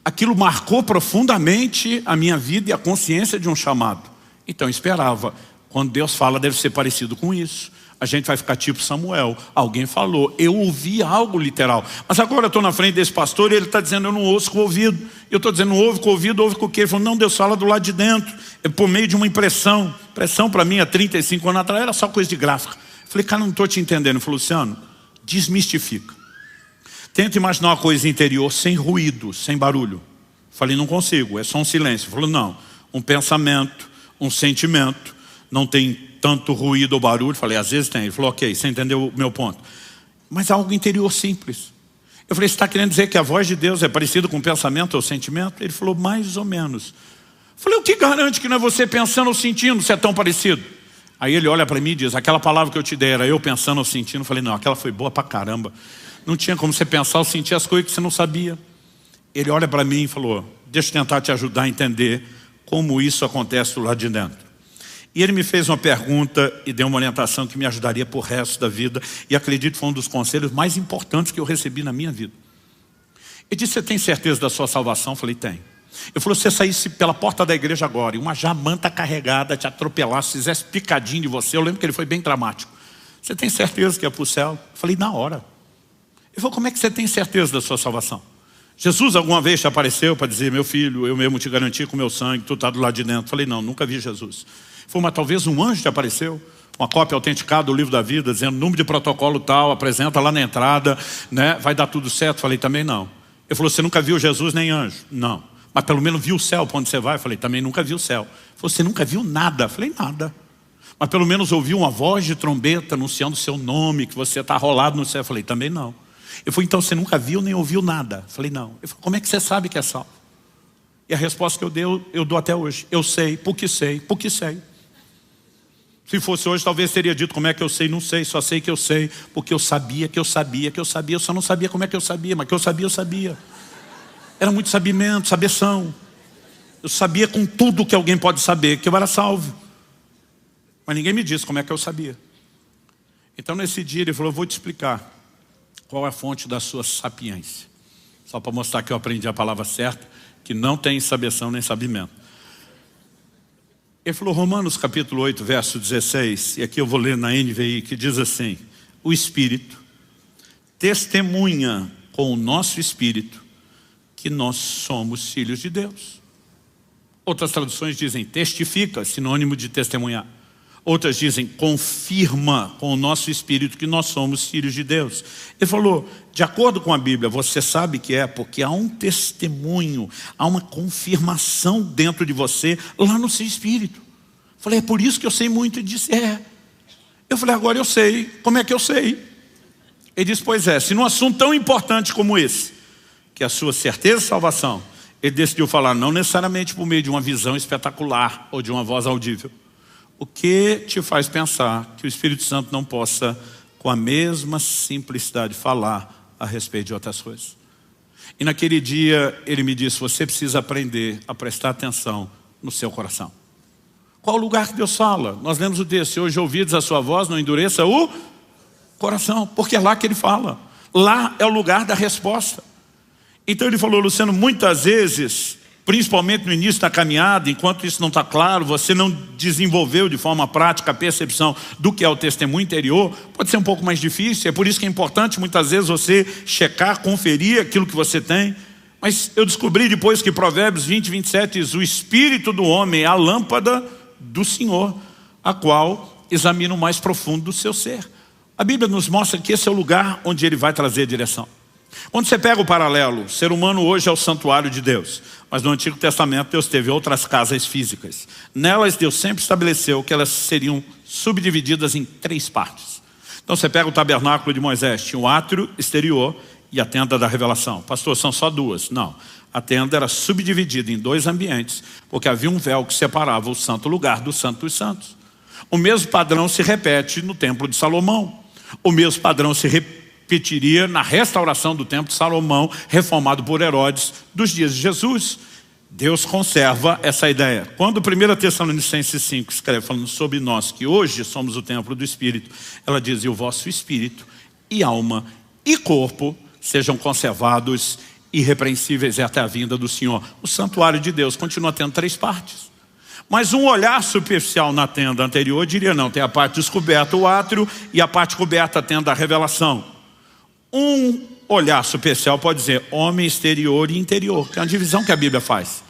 aquilo marcou profundamente a minha vida e a consciência de um chamado. Então eu esperava. Quando Deus fala, deve ser parecido com isso. A gente vai ficar tipo Samuel. Alguém falou, eu ouvi algo literal. Mas agora eu estou na frente desse pastor e ele está dizendo, eu não ouço com o ouvido. Eu estou dizendo, não ouve com o ouvido, ouve com o quê? Ele falou, não, Deus fala do lado de dentro. É por meio de uma impressão. Impressão para mim há 35 anos atrás era só coisa de gráfica. Eu falei, cara, não estou te entendendo. Ele falou, Luciano, desmistifica. Tenta imaginar uma coisa interior sem ruído, sem barulho. Eu falei, não consigo, é só um silêncio. Ele falou, não, um pensamento, um sentimento, não tem tanto ruído ou barulho. Eu falei, às vezes tem. Ele falou, ok, você entendeu o meu ponto. Mas algo interior simples. Eu falei, você está querendo dizer que a voz de Deus é parecida com pensamento ou sentimento? Ele falou, mais ou menos. Eu falei, o que garante que não é você pensando ou sentindo, se é tão parecido? Aí ele olha para mim e diz, aquela palavra que eu te dei era eu pensando ou sentindo. Eu falei, não, aquela foi boa pra caramba. Não tinha como você pensar ou sentir as coisas que você não sabia. Ele olha para mim e falou, deixa eu tentar te ajudar a entender como isso acontece do lado de dentro. E ele me fez uma pergunta e deu uma orientação que me ajudaria por resto da vida. E acredito que foi um dos conselhos mais importantes que eu recebi na minha vida. Ele disse, você tem certeza da sua salvação? Eu falei, tenho. Ele falou, se você saísse pela porta da igreja agora e uma jamanta carregada te atropelasse, fizesse picadinho de você, eu lembro que ele foi bem dramático. Você tem certeza que é para o céu? Eu falei, na hora. Ele falou, como é que você tem certeza da sua salvação? Jesus alguma vez te apareceu para dizer, meu filho, eu mesmo te garanti com o meu sangue, tu está do lado de dentro. Eu falei, não, nunca vi Jesus. Ele falou, mas talvez um anjo te apareceu, uma cópia autenticada do livro da vida, dizendo, número de protocolo tal, apresenta lá na entrada, né? Vai dar tudo certo. Eu falei, também não. Ele falou, você nunca viu Jesus nem anjo? Não. Mas pelo menos viu o céu para onde você vai? Eu falei, também nunca vi o céu. Ele falou, você nunca viu nada? Eu falei, nada. Mas pelo menos ouviu uma voz de trombeta anunciando o seu nome, que você está rolado no céu? Eu falei, também não. Ele falou, então você nunca viu nem ouviu nada? Eu falei, não. Ele falou, como é que você sabe que é salvo? E a resposta que eu dou até hoje. Eu sei, porque sei, porque sei. Se fosse hoje, talvez teria dito como é que eu sei, não sei, só sei que eu sei, porque eu sabia que eu sabia que eu sabia, eu só não sabia como é que eu sabia, mas que eu sabia. Era muito sabimento, sabeção. Eu sabia com tudo que alguém pode saber, que eu era salvo. Mas ninguém me disse como é que eu sabia. Então nesse dia ele falou, eu vou te explicar qual é a fonte da sua sapiência. Só para mostrar que eu aprendi a palavra certa, que não tem sabeção nem sabimento. Ele falou, Romanos capítulo 8, verso 16, e aqui eu vou ler na NVI, que diz assim, o Espírito testemunha com o nosso Espírito que nós somos filhos de Deus. Outras traduções dizem testifica, sinônimo de testemunhar. Outras dizem confirma com o nosso Espírito que nós somos filhos de Deus. Ele falou, de acordo com a Bíblia, você sabe que é porque há um testemunho, há uma confirmação dentro de você, lá no seu Espírito. Eu falei, é por isso que eu sei muito. Ele disse, é. Eu falei, agora eu sei. Como é que eu sei? Ele disse, pois é, se num assunto tão importante como esse, que é a sua certeza de salvação, ele decidiu falar não necessariamente por meio de uma visão espetacular ou de uma voz audível. O que te faz pensar que o Espírito Santo não possa, com a mesma simplicidade, falar a respeito de outras coisas? E naquele dia ele me disse, você precisa aprender a prestar atenção no seu coração. Qual o lugar que Deus fala? Nós lemos o texto, se hoje ouvides a sua voz, não endureça o coração, porque é lá que ele fala. Lá é o lugar da resposta. Então ele falou, Luciano, muitas vezes, principalmente no início da caminhada, enquanto isso não está claro, você não desenvolveu de forma prática a percepção do que é o testemunho interior, pode ser um pouco mais difícil, é por isso que é importante muitas vezes você checar, conferir aquilo que você tem. Mas eu descobri depois que Provérbios 20, 27 diz, o espírito do homem é a lâmpada do Senhor, a qual examina o mais profundo do seu ser. A Bíblia nos mostra que esse é o lugar onde ele vai trazer a direção. Quando você pega o paralelo, o ser humano hoje é o santuário de Deus. Mas no Antigo Testamento Deus teve outras casas físicas. Nelas Deus sempre estabeleceu que elas seriam subdivididas em 3 partes. Então você pega o tabernáculo de Moisés, tinha o átrio exterior e a tenda da revelação. Pastor, são só 2. Não, a tenda era subdividida em 2 ambientes, porque havia um véu que separava o santo lugar do santo dos santos. O mesmo padrão se repete no templo de Salomão. O mesmo padrão se repetiria na restauração do templo de Salomão, reformado por Herodes, dos dias de Jesus. Deus conserva essa ideia. Quando 1 Tessalonicenses 5 escreve falando sobre nós, que hoje somos o templo do Espírito, ela diz: e o vosso espírito, e alma, e corpo sejam conservados irrepreensíveis até a vinda do Senhor. O santuário de Deus continua tendo 3 partes. Mas um olhar superficial na tenda anterior diria: não, tem a parte descoberta, o átrio, e a parte coberta, a tenda da revelação. Um olhar superficial pode dizer homem exterior e interior, que é uma divisão que a Bíblia faz.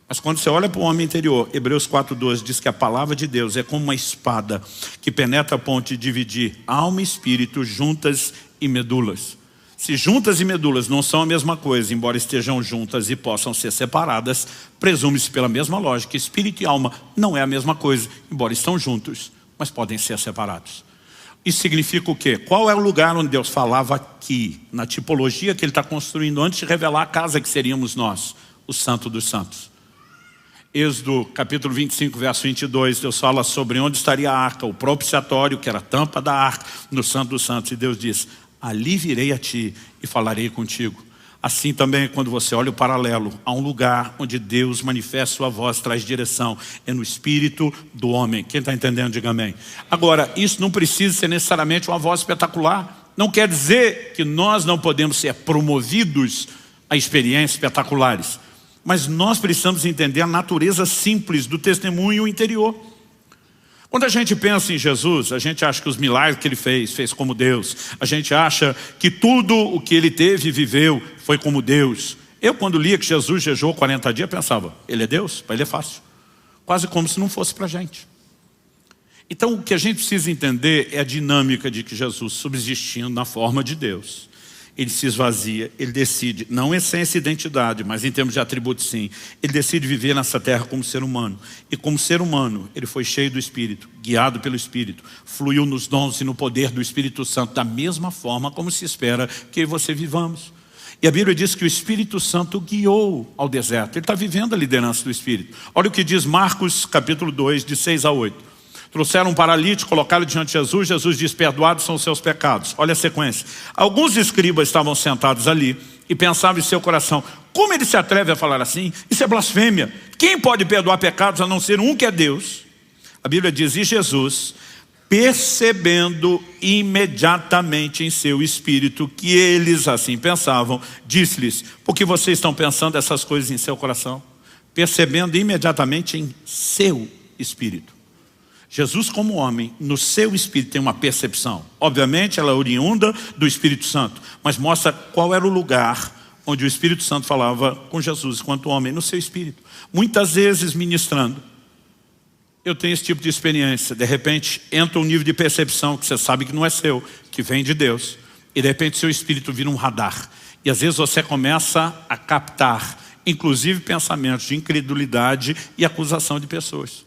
Mas quando você olha para o homem interior, Hebreus 4:12 diz que a palavra de Deus é como uma espada que penetra a ponto de dividir alma e espírito, juntas e medulas. Se juntas e medulas não são a mesma coisa, embora estejam juntas e possam ser separadas, presume-se pela mesma lógica, espírito e alma não é a mesma coisa, embora estão juntos, mas podem ser separados. Isso significa o quê? Qual é o lugar onde Deus falava aqui, na tipologia que Ele está construindo antes de revelar a casa que seríamos nós, o Santo dos Santos? Êxodo capítulo 25, verso 22, Deus fala sobre onde estaria a arca, o propiciatório, que era a tampa da arca, no Santo dos Santos, e Deus diz: ali virei a ti e falarei contigo. Assim também, quando você olha o paralelo, há um lugar onde Deus manifesta sua voz, traz direção, é no espírito do homem. Quem está entendendo, diga amém. Agora, isso não precisa ser necessariamente uma voz espetacular. Não quer dizer que nós não podemos ser promovidos a experiências espetaculares. Mas nós precisamos entender a natureza simples do testemunho interior. Quando a gente pensa em Jesus, a gente acha que os milagres que Ele fez como Deus. A gente acha que tudo o que Ele teve e viveu foi como Deus. Eu, quando lia que Jesus jejuou 40 dias, pensava: Ele é Deus? Para Ele é fácil. Quase como se não fosse para a gente. Então o que a gente precisa entender é a dinâmica de que Jesus, subsistindo na forma de Deus, Ele se esvazia, Ele decide, não em essência e identidade, mas em termos de atributos sim, Ele decide viver nessa terra como ser humano. E como ser humano, Ele foi cheio do Espírito, guiado pelo Espírito, fluiu nos dons e no poder do Espírito Santo, da mesma forma como se espera que eu e você vivamos. E a Bíblia diz que o Espírito Santo guiou ao deserto. Ele está vivendo a liderança do Espírito. Olha o que diz Marcos capítulo 2, de 6 a 8. Trouxeram um paralítico, colocaram diante de Jesus. Jesus diz: perdoados são os seus pecados. Olha a sequência. Alguns escribas estavam sentados ali e pensavam em seu coração: como ele se atreve a falar assim? Isso é blasfêmia. Quem pode perdoar pecados a não ser um que é Deus? A Bíblia diz: e Jesus, percebendo imediatamente em seu espírito que eles assim pensavam, disse-lhes: por que vocês estão pensando essas coisas em seu coração? Percebendo imediatamente em seu espírito. Jesus, como homem, no seu espírito tem uma percepção. Obviamente ela é oriunda do Espírito Santo, mas mostra qual era o lugar onde o Espírito Santo falava com Jesus enquanto homem, no seu espírito. Muitas vezes ministrando, eu tenho esse tipo de experiência. De repente entra um nível de percepção que você sabe que não é seu, que vem de Deus, e de repente seu espírito vira um radar. E às vezes você começa a captar, inclusive pensamentos de incredulidade e acusação de pessoas.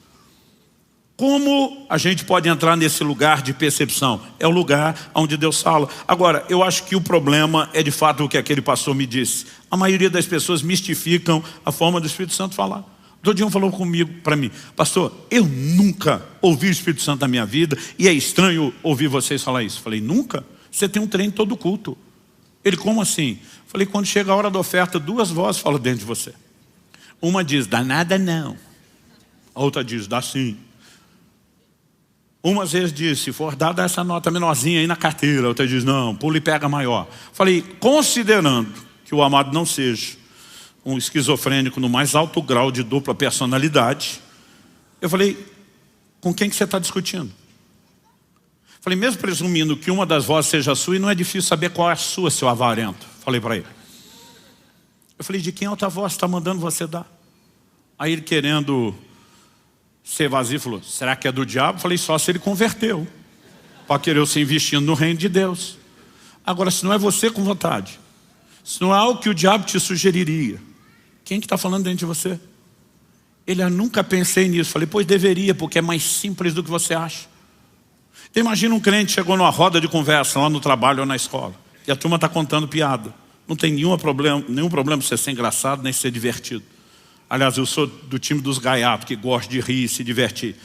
Como a gente pode entrar nesse lugar de percepção? É o lugar onde Deus fala. Agora, eu acho que o problema é de fato o que aquele pastor me disse. A maioria das pessoas mistificam a forma do Espírito Santo falar. Todo dia falou comigo, para mim: pastor, eu nunca ouvi o Espírito Santo na minha vida e é estranho ouvir vocês falar isso. Falei: nunca? Você tem um trem todo culto. Ele: como assim? Falei: quando chega a hora da oferta, 2 vozes falam dentro de você. Uma diz: dá nada não. A outra diz: dá sim. Umas vezes diz: se for dada essa nota menorzinha aí na carteira. Outra diz: não, pula e pega maior. Falei: considerando que o amado não seja um esquizofrênico no mais alto grau de dupla personalidade, eu falei: com quem que você está discutindo? Falei: mesmo presumindo que uma das vozes seja a sua, e não é difícil saber qual é a sua, seu avarento. Falei para ele. Eu falei: de quem a outra voz está mandando você dar? Aí ele, querendo ser vazio, falou: será que é do diabo? Falei: só se ele converteu para querer se investindo no reino de Deus. Agora, se não é você com vontade, Isso não é algo que o diabo te sugeriria. Quem que está falando dentro de você? Ele, eu nunca pensei nisso. Falei, pois deveria, porque é mais simples do que você acha. Então, imagina um crente chegou numa roda de conversa lá no trabalho ou na escola. E a turma está contando piada. Não tem nenhum problema você ser engraçado nem ser divertido. Aliás, eu sou do time dos gaiatos, que gosta de rir e se divertir.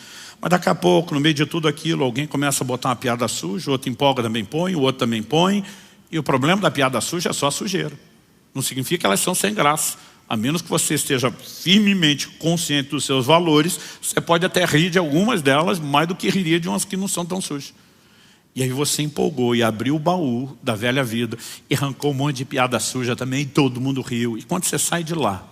Mas daqui a pouco, no meio de tudo aquilo, alguém começa a botar uma piada suja, o outro empolga, também põe, o outro também põe. E o problema da piada suja é só a sujeira. Não significa que elas são sem graça. A menos que você esteja firmemente consciente dos seus valores, você pode até rir de algumas delas, mais do que riria de umas que não são tão sujas. E aí você empolgou e abriu o baú da velha vida e arrancou um monte de piada suja também e todo mundo riu. E quando você sai de lá,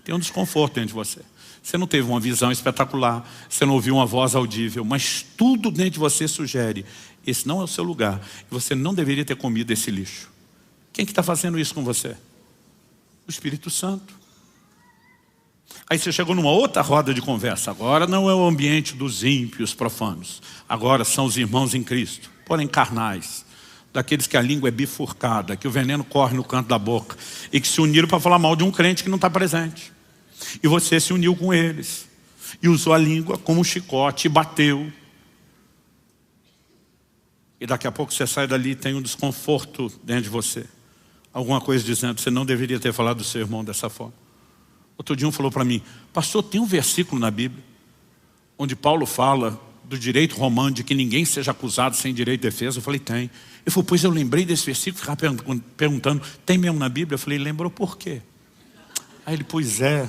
tem um desconforto dentro de você. Você não teve uma visão espetacular, você não ouviu uma voz audível, mas tudo dentro de você sugere, esse não é o seu lugar. E você não deveria ter comido esse lixo. Quem que está fazendo isso com você? O Espírito Santo. Aí você chegou numa outra roda de conversa. Agora não é o ambiente dos ímpios profanos. Agora são os irmãos em Cristo, porém carnais. Daqueles que a língua é bifurcada, que o veneno corre no canto da boca. E que se uniram para falar mal de um crente que não está presente. E você se uniu com eles. E usou a língua como um chicote e bateu. E daqui a pouco você sai dali e tem um desconforto dentro de você. Alguma coisa dizendo que você não deveria ter falado do seu irmão dessa forma. Outro dia um falou para mim, pastor, tem um versículo na Bíblia onde Paulo fala do direito romano de que ninguém seja acusado sem direito de defesa. Eu falei, tem. Ele falou, pois eu lembrei desse versículo, ficava perguntando, tem mesmo na Bíblia? Eu falei, lembrou por quê? Aí ele, pois é.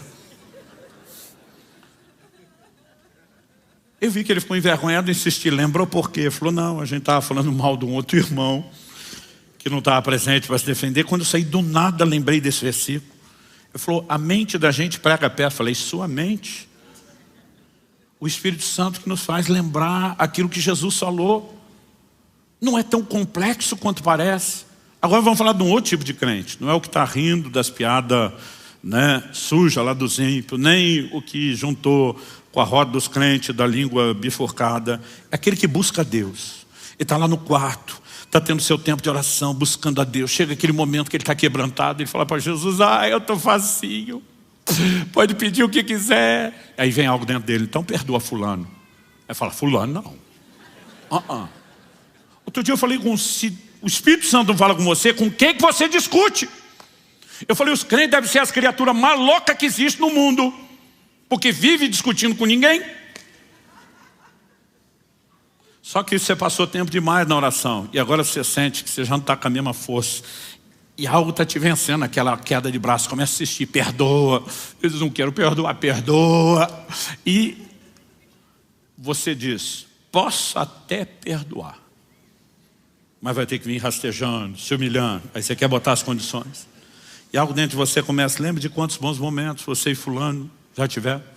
Eu vi que ele ficou envergonhado e insistir, lembrou por quê? Ele falou, não, a gente estava falando mal de um outro irmão que não estava presente para se defender. Quando eu saí do nada, lembrei desse versículo. Ele falou, a mente da gente prega pé. Eu falei, sua mente? O Espírito Santo que nos faz lembrar aquilo que Jesus falou. Não é tão complexo quanto parece. Agora vamos falar de um outro tipo de crente. Não é o que está rindo das piadas, né, sujas lá dos ímpios, nem o que juntou com a roda dos crentes da língua bifurcada. É aquele que busca Deus. Ele está lá no quarto, está tendo seu tempo de oração, buscando a Deus. Chega aquele momento que ele está quebrantado, ele fala para Jesus, eu estou facinho, pode pedir o que quiser. Aí vem algo dentro dele, então perdoa fulano. Aí fala, fulano não. Outro dia eu falei, se o Espírito Santo não fala com você, com quem que você discute? Eu falei, os crentes devem ser as criaturas mais loucas que existem no mundo, porque vive discutindo com ninguém. Só que você passou tempo demais na oração e agora você sente que você já não está com a mesma força e algo está te vencendo, aquela queda de braço, começa a assistir, perdoa. Eles não quero perdoar, perdoa. E você diz, posso até perdoar, mas vai ter que vir rastejando, se humilhando. Aí você quer botar as condições. E algo dentro de você começa, lembra de quantos bons momentos você e fulano já tiveram?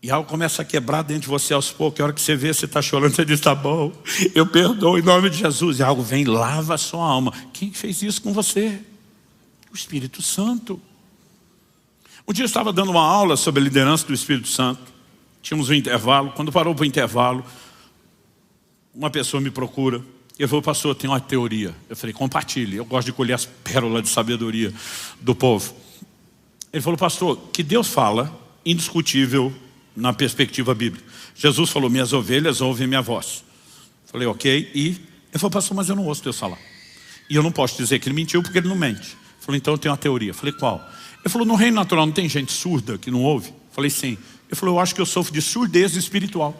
E algo começa a quebrar dentro de você aos poucos. A hora que você vê, você está chorando, você diz, tá bom, eu perdoo em nome de Jesus. E algo vem, lava a sua alma. Quem fez isso com você? O Espírito Santo. Um dia eu estava dando uma aula sobre a liderança do Espírito Santo. Tínhamos um intervalo. Quando parou para o intervalo, uma pessoa me procura. Ele falou, pastor, tem uma teoria. Eu falei, compartilhe. Eu gosto de colher as pérolas de sabedoria do povo. Ele falou, pastor, que Deus fala, indiscutível, na perspectiva bíblica. Jesus falou, minhas ovelhas ouvem minha voz. Falei, ok. E ele falou, pastor, mas eu não ouço Deus falar. E eu não posso dizer que ele mentiu porque ele não mente. Falei, então eu tenho uma teoria. Falei, qual? Ele falou, no reino natural não tem gente surda que não ouve? Falei, sim. Ele falou, eu acho que eu sofro de surdez espiritual.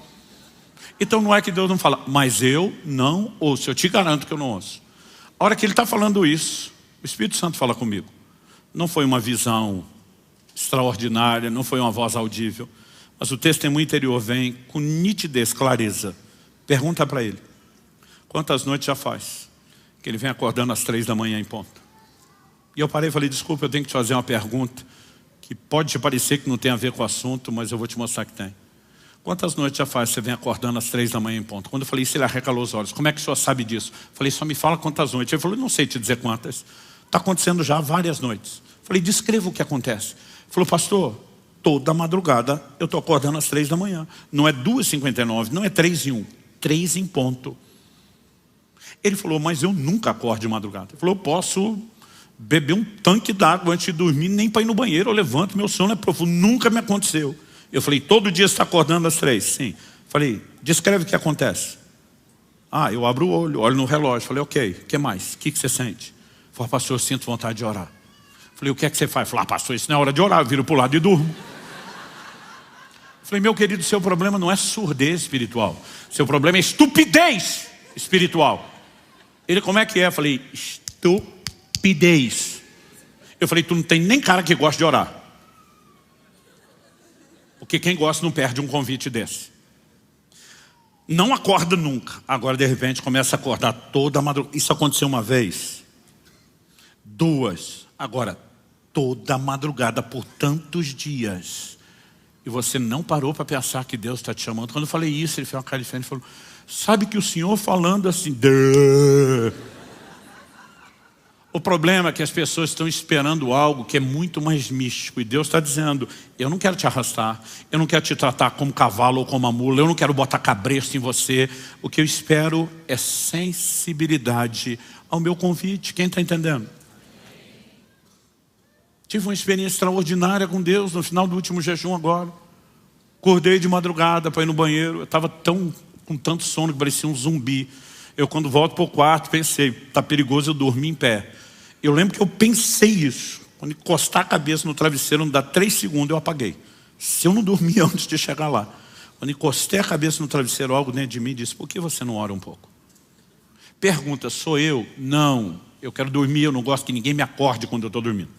Então não é que Deus não fala, mas eu não ouço. Eu te garanto que eu não ouço. A hora que ele está falando isso, o Espírito Santo fala comigo. Não foi uma visão extraordinária, não foi uma voz audível. Mas o testemunho interior vem com nitidez, clareza. Pergunta para ele, quantas noites já faz que ele vem acordando às 3 da manhã em ponto? E eu parei e falei, desculpa, eu tenho que te fazer uma pergunta que pode te parecer que não tem a ver com o assunto, mas eu vou te mostrar que tem. Quantas noites já faz que você vem acordando às 3 da manhã em ponto? Quando eu falei isso, ele arregalou os olhos. Como é que o senhor sabe disso? Eu falei, só me fala quantas noites. Ele falou, não sei te dizer quantas. Está acontecendo já várias noites. Eu falei, descreva o que acontece. Ele falou, pastor, toda madrugada eu estou acordando às 3 da manhã. Não é 2h59, não é 3h01, 3 em ponto. Ele falou, mas eu nunca acordo de madrugada. Ele falou, eu posso beber um tanque d'água antes de dormir, nem para ir no banheiro, eu levanto, meu sono é profundo, nunca me aconteceu. Eu falei, todo dia você está acordando às 3? Sim. Falei, descreve o que acontece. Eu abro o olho no relógio. Falei, ok, o que mais? O que você sente? Falei, pastor, eu sinto vontade de orar. Falei, o que é que você faz? Falei, pastor, isso não é hora de orar, eu viro para o lado e durmo. Falei, meu querido, seu problema não é surdez espiritual. Seu problema é estupidez espiritual. Ele, como é que é? Falei, estupidez. Eu falei, tu não tem nem cara que gosta de orar. Porque quem gosta não perde um convite desse. Não acorda nunca. Agora, de repente, começa a acordar toda madrugada. Isso aconteceu uma vez. 2. Agora, toda madrugada por tantos dias. E você não parou para pensar que Deus está te chamando. Quando eu falei isso, ele fez uma cara diferente e falou, sabe que o senhor falando assim... O problema é que as pessoas estão esperando algo que é muito mais místico. E Deus está dizendo, eu não quero te arrastar, eu não quero te tratar como cavalo ou como uma mula, eu não quero botar cabresto em você. O que eu espero é sensibilidade ao meu convite. Quem está entendendo? Tive uma experiência extraordinária com Deus no final do último jejum agora. Acordei de madrugada para ir no banheiro. Eu estava com tanto sono que parecia um zumbi. Eu, quando volto para o quarto, pensei, está perigoso eu dormir em pé. Eu lembro que eu pensei isso. Quando encostar a cabeça no travesseiro, não dá 3 segundos, eu apaguei. Se eu não dormir antes de chegar lá. Quando encostei a cabeça no travesseiro, algo dentro de mim disse, por que você não ora um pouco? Pergunta, sou eu? Não. Eu quero dormir, eu não gosto que ninguém me acorde quando eu estou dormindo.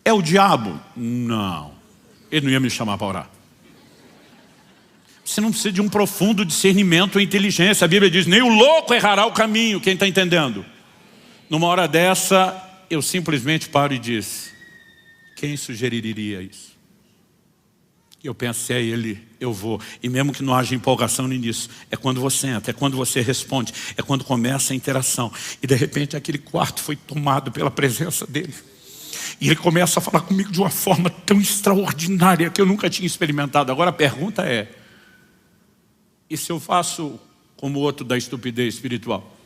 É o diabo? Não. Ele não ia me chamar para orar. Você não precisa de um profundo discernimento ou inteligência. A Bíblia diz, nem o louco errará o caminho. Quem está entendendo? Numa hora dessa, eu simplesmente paro e disse, quem sugeriria isso? Eu penso, se é ele, eu vou. E mesmo que não haja empolgação nisso, é quando você entra, é quando você responde, é quando começa a interação. E de repente aquele quarto foi tomado pela presença dele. E ele começa a falar comigo de uma forma tão extraordinária que eu nunca tinha experimentado. Agora a pergunta é, e se eu faço como o outro da estupidez espiritual?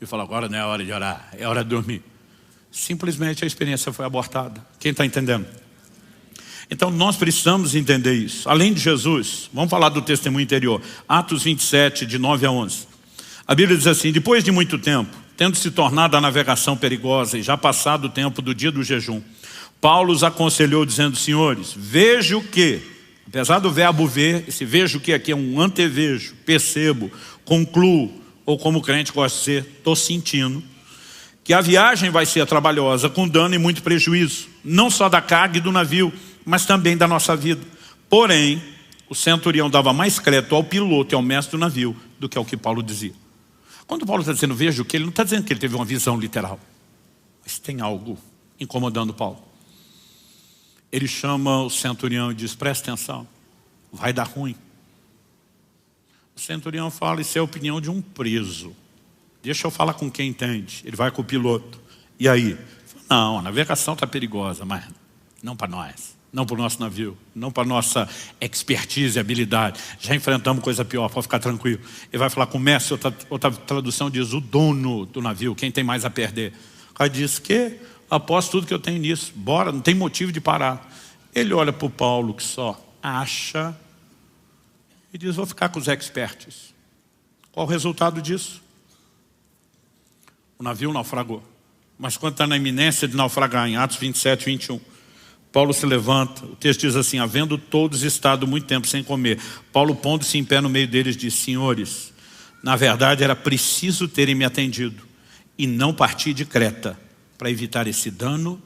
E falo, agora não é hora de orar, é hora de dormir. Simplesmente a experiência foi abortada. Quem está entendendo? Então nós precisamos entender isso. Além de Jesus, vamos falar do testemunho interior. Atos 27, de 9 a 11. A Bíblia diz assim, depois de muito tempo, tendo se tornado a navegação perigosa e já passado o tempo do dia do jejum, Paulo os aconselhou dizendo, senhores, vejo que, apesar do verbo ver, esse vejo que aqui é um antevejo, percebo, concluo, ou como o crente gosta de ser, estou sentindo, que a viagem vai ser trabalhosa, com dano e muito prejuízo, não só da carga e do navio, mas também da nossa vida. Porém, o centurião dava mais crédito ao piloto e ao mestre do navio do que ao que Paulo dizia. Quando Paulo está dizendo vejo que, ele não está dizendo que ele teve uma visão literal, mas tem algo incomodando Paulo. Ele chama o centurião e diz, presta atenção, vai dar ruim. O centurião fala, isso é a opinião de um preso. Deixa eu falar com quem entende. Ele vai com o piloto. E aí? Não, a navegação está perigosa, mas não para nós. Não para o nosso navio. Não para a nossa expertise e habilidade. Já enfrentamos coisa pior, pode ficar tranquilo. Ele vai falar com o mestre, outra tradução diz, o dono do navio, quem tem mais a perder. O cara diz que aposto tudo que eu tenho nisso. Bora, não tem motivo de parar. Ele olha para o Paulo que só acha e diz, vou ficar com os experts. Qual o resultado disso? O navio naufragou. Mas quando está na iminência de naufragar, em Atos 27, 21, Paulo se levanta, o texto diz assim, havendo todos estado muito tempo sem comer, Paulo pondo-se em pé no meio deles diz, senhores, na verdade era preciso terem me atendido e não partir de Creta para evitar esse dano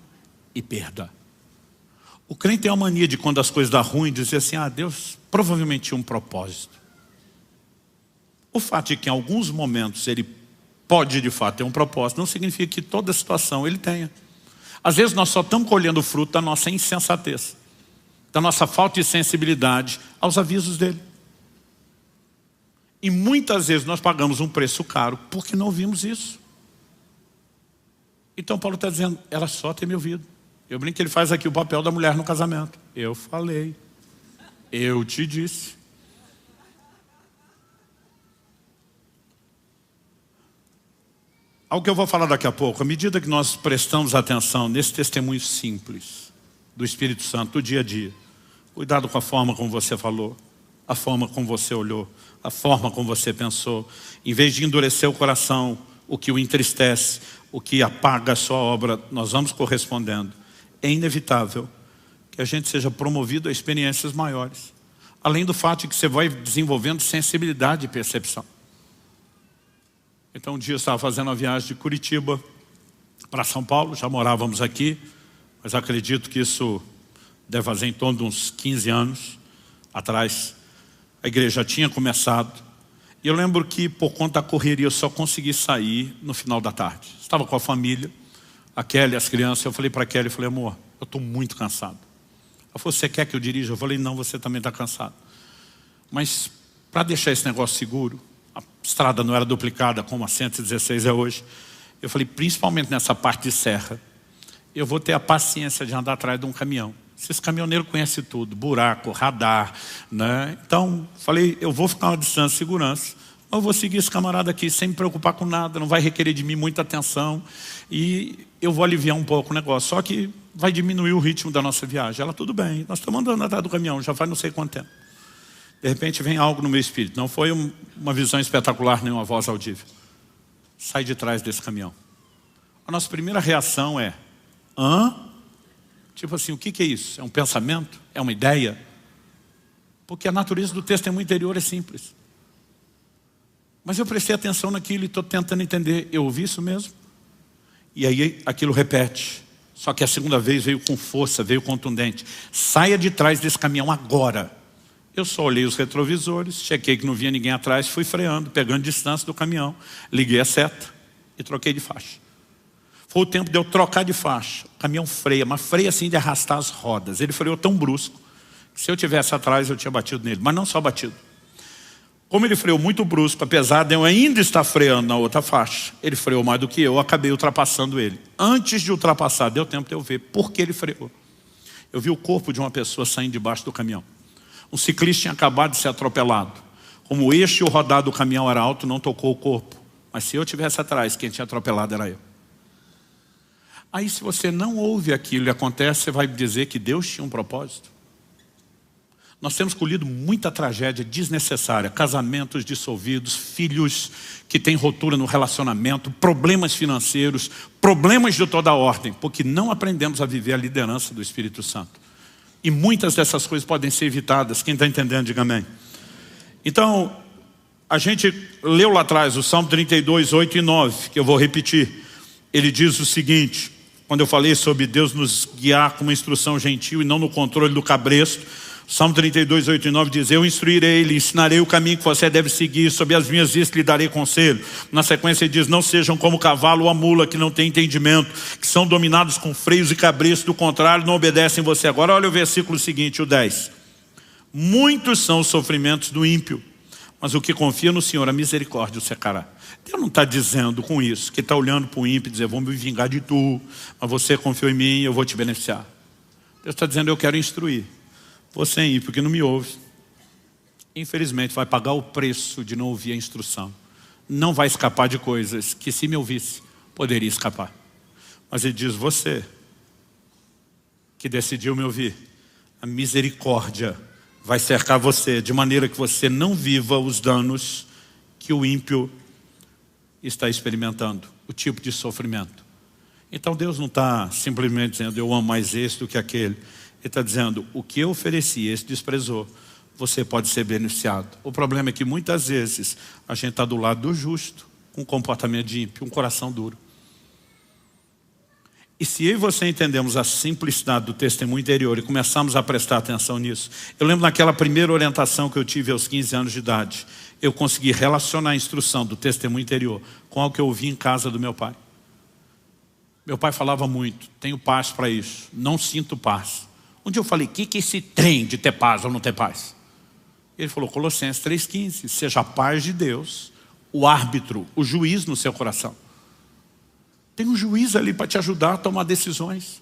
e perda. O crente tem a mania de quando as coisas dão ruim, dizer assim, Deus provavelmente tinha um propósito. O fato de que em alguns momentos ele pode de fato ter um propósito, não significa que toda situação ele tenha. Às vezes nós só estamos colhendo o fruto da nossa insensatez, da nossa falta de sensibilidade aos avisos dele. E muitas vezes nós pagamos um preço caro porque não ouvimos isso. Então Paulo está dizendo, ela só tem me ouvido. Eu brinco que ele faz aqui o papel da mulher no casamento. Eu falei, eu te disse. Algo que eu vou falar daqui a pouco, à medida que nós prestamos atenção nesse testemunho simples do Espírito Santo, do dia a dia, cuidado com a forma como você falou, a forma como você olhou, a forma como você pensou. Em vez de endurecer o coração, o que o entristece, o que apaga a sua obra, nós vamos correspondendo. É inevitável que a gente seja promovido a experiências maiores. Além do fato de que você vai desenvolvendo sensibilidade e percepção. Então um dia eu estava fazendo uma viagem de Curitiba para São Paulo, já morávamos aqui, mas acredito que isso deve fazer em torno de uns 15 anos atrás. A igreja já tinha começado. E eu lembro que por conta da correria eu só consegui sair no final da tarde. Estava com a família, a Kelly, as crianças. Eu falei para a Kelly, amor, eu estou muito cansado. Ela falou, você quer que eu dirija? Eu falei, não, você também está cansado. Mas para deixar esse negócio seguro, a estrada não era duplicada como a 116 é hoje. Eu falei, principalmente nessa parte de serra, eu vou ter a paciência de andar atrás de um caminhão. Esses caminhoneiros conhecem tudo, buraco, radar, né? Então, falei, eu vou ficar uma distância de segurança, mas eu vou seguir esse camarada aqui sem me preocupar com nada, não vai requerer de mim muita atenção e eu vou aliviar um pouco o negócio. Só que vai diminuir o ritmo da nossa viagem. Ela, tudo bem, nós estamos andando atrás do caminhão, já faz não sei quanto tempo. De repente vem algo no meu espírito, não foi uma visão espetacular, nem uma voz audível. Sai de trás desse caminhão. A nossa primeira reação é, hã? Tipo assim, o que é isso? É um pensamento? É uma ideia? Porque a natureza do testemunho interior é simples. Mas eu prestei atenção naquilo e estou tentando entender, eu ouvi isso mesmo? E aí aquilo repete. Só que a segunda vez veio com força, veio contundente. Saia de trás desse caminhão agora. Eu só olhei os retrovisores, chequei que não vinha ninguém atrás, fui freando, pegando distância do caminhão, liguei a seta e troquei de faixa. Foi o tempo de eu trocar de faixa. O caminhão freia, mas freia assim de arrastar as rodas. Ele freou tão brusco que se eu tivesse atrás eu tinha batido nele, mas não só batido. Como ele freou muito brusco, apesar de eu ainda estar freando na outra faixa, ele freou mais do que eu acabei ultrapassando ele. Antes de ultrapassar, deu tempo de eu ver por que ele freou. Eu vi o corpo de uma pessoa saindo debaixo do caminhão. Um ciclista tinha acabado de ser atropelado. Como o eixo e o rodar do caminhão era alto, não tocou o corpo. Mas se eu estivesse atrás, quem tinha atropelado era eu. Aí se você não ouve aquilo e acontece, você vai dizer que Deus tinha um propósito. Nós temos colhido muita tragédia desnecessária. Casamentos dissolvidos, filhos que têm ruptura no relacionamento, problemas financeiros, problemas de toda a ordem. Porque não aprendemos a viver a liderança do Espírito Santo. E muitas dessas coisas podem ser evitadas. Quem está entendendo, diga amém. Então, a gente leu lá atrás o Salmo 32, 8 e 9, que eu vou repetir. Ele diz o seguinte, quando eu falei sobre Deus nos guiar com uma instrução gentil e não no controle do cabresto, Salmo 32, 8 e 9 diz, eu instruirei, lhe ensinarei o caminho que você deve seguir, sob as minhas vistas lhe darei conselho. Na sequência ele diz, não sejam como o cavalo ou a mula que não tem entendimento, que são dominados com freios e cabrestos, do contrário não obedecem você. Agora olha o versículo seguinte, o 10. Muitos são os sofrimentos do ímpio, mas o que confia no Senhor, a misericórdia o secará. Deus não está dizendo com isso, que está olhando para o ímpio e dizer, vou me vingar de tu, mas você confiou em mim, eu vou te beneficiar. Deus está dizendo, eu quero instruir. Você é ímpio, porque não me ouve. Infelizmente vai pagar o preço de não ouvir a instrução. Não vai escapar de coisas que se me ouvisse, poderia escapar. Mas ele diz, você que decidiu me ouvir, a misericórdia vai cercar você, de maneira que você não viva os danos que o ímpio está experimentando, o tipo de sofrimento. Então Deus não está simplesmente dizendo, eu amo mais esse do que aquele. Ele está dizendo, o que eu ofereci, esse desprezou, você pode ser beneficiado. O problema é que muitas vezes a gente está do lado do justo, com um comportamento de ímpio, um coração duro. E se eu e você entendemos a simplicidade do testemunho interior e começamos a prestar atenção nisso, eu lembro naquela primeira orientação que eu tive aos 15 anos de idade, eu consegui relacionar a instrução do testemunho interior com algo que eu ouvi em casa do meu pai. Meu pai falava muito, tenho paz para isso, não sinto paz. Um dia eu falei, o que é esse trem de ter paz ou não ter paz? Ele falou, Colossenses 3,15, seja a paz de Deus, o árbitro, o juiz no seu coração. Tem um juiz ali para te ajudar a tomar decisões.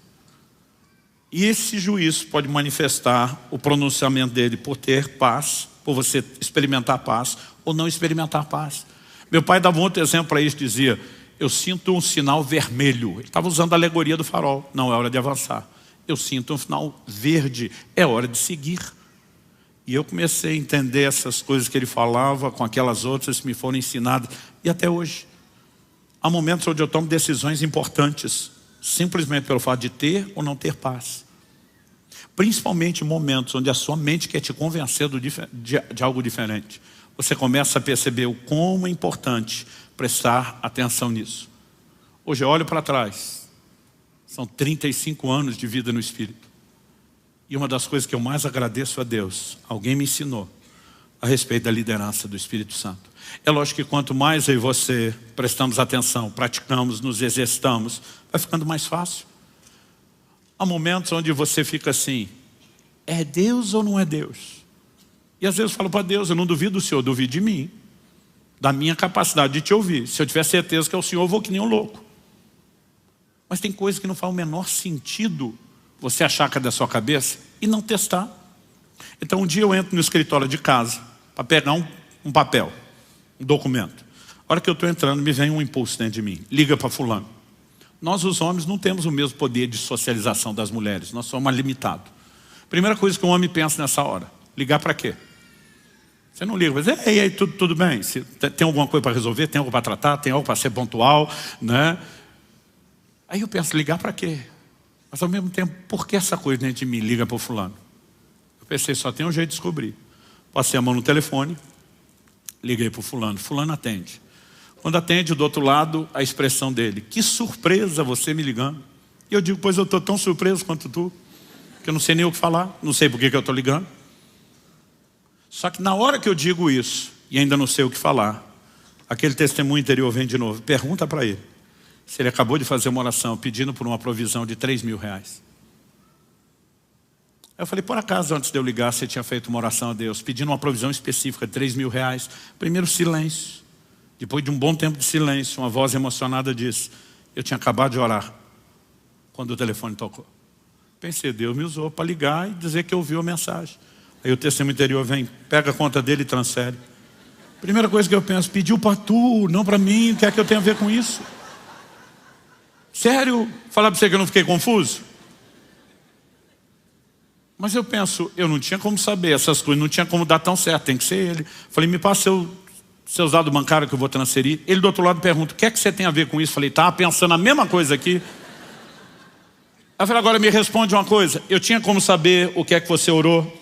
E esse juiz pode manifestar o pronunciamento dele por ter paz, por você experimentar paz ou não experimentar paz. Meu pai dava um outro exemplo para isso, dizia, eu sinto um sinal vermelho. Ele estava usando a alegoria do farol. Não, é hora de avançar. Eu sinto um sinal verde, é hora de seguir. E eu comecei a entender essas coisas que ele falava com aquelas outras que me foram ensinadas. E até hoje. Há momentos onde eu tomo decisões importantes, simplesmente pelo fato de ter ou não ter paz. Principalmente em momentos onde a sua mente quer te convencer de algo diferente. Você começa a perceber o como é importante prestar atenção nisso. Hoje eu olho para trás. São 35 anos de vida no Espírito. E uma das coisas que eu mais agradeço a Deus, alguém me ensinou a respeito da liderança do Espírito Santo. É lógico que quanto mais eu e você prestamos atenção, praticamos, nos exercitamos, vai ficando mais fácil. Há momentos onde você fica assim, é Deus ou não é Deus? E às vezes eu falo para Deus, eu não duvido do Senhor, duvido de mim, da minha capacidade de te ouvir. Se eu tiver certeza que é o Senhor, eu vou que nem um louco. Mas tem coisas que não faz o menor sentido você achar que é da sua cabeça e não testar. Então um dia eu entro no escritório de casa para pegar um papel, um documento. A hora que eu estou entrando, me vem um impulso dentro de mim. Liga para fulano. Nós os homens não temos o mesmo poder de socialização das mulheres. Nós somos limitados. Primeira coisa que um homem pensa nessa hora. Ligar para quê? Você não liga, mas e aí, tudo bem? Tem alguma coisa para resolver? Tem algo para tratar? Tem algo para ser pontual? Né? Aí eu penso, ligar para quê? Mas ao mesmo tempo, por que essa coisa dentro de mim liga para o fulano? Eu pensei, só tem um jeito de descobrir. Passei a mão no telefone, liguei para o fulano. Fulano atende. Quando atende, do outro lado, a expressão dele. Que surpresa você me ligando. E eu digo, pois eu estou tão surpreso quanto tu, que eu não sei nem o que falar, não sei por que eu estou ligando. Só que na hora que eu digo isso, e ainda não sei o que falar, aquele testemunho interior vem de novo. Pergunta para ele se ele acabou de fazer uma oração pedindo por uma provisão de 3 mil reais. Eu falei, por acaso antes de eu ligar você tinha feito uma oração a Deus pedindo uma provisão específica de 3 mil reais? Primeiro silêncio. Depois de um bom tempo de silêncio, uma voz emocionada disse, eu tinha acabado de orar quando o telefone tocou. Pensei, Deus me usou para ligar e dizer que ouviu a mensagem. Aí o testemunho interior vem, pega a conta dele e transfere. Primeira coisa que eu penso, pediu para tu, não para mim, o que é que eu tenho a ver com isso? Sério? Falar para você que eu não fiquei confuso? Mas eu penso, eu não tinha como saber essas coisas, não tinha como dar tão certo, tem que ser ele. Falei, me passa seus dados bancários que eu vou transferir. Ele do outro lado pergunta, o que é que você tem a ver com isso? Falei, estava pensando a mesma coisa aqui. Aí eu falei, agora me responde uma coisa, eu tinha como saber o que é que você orou?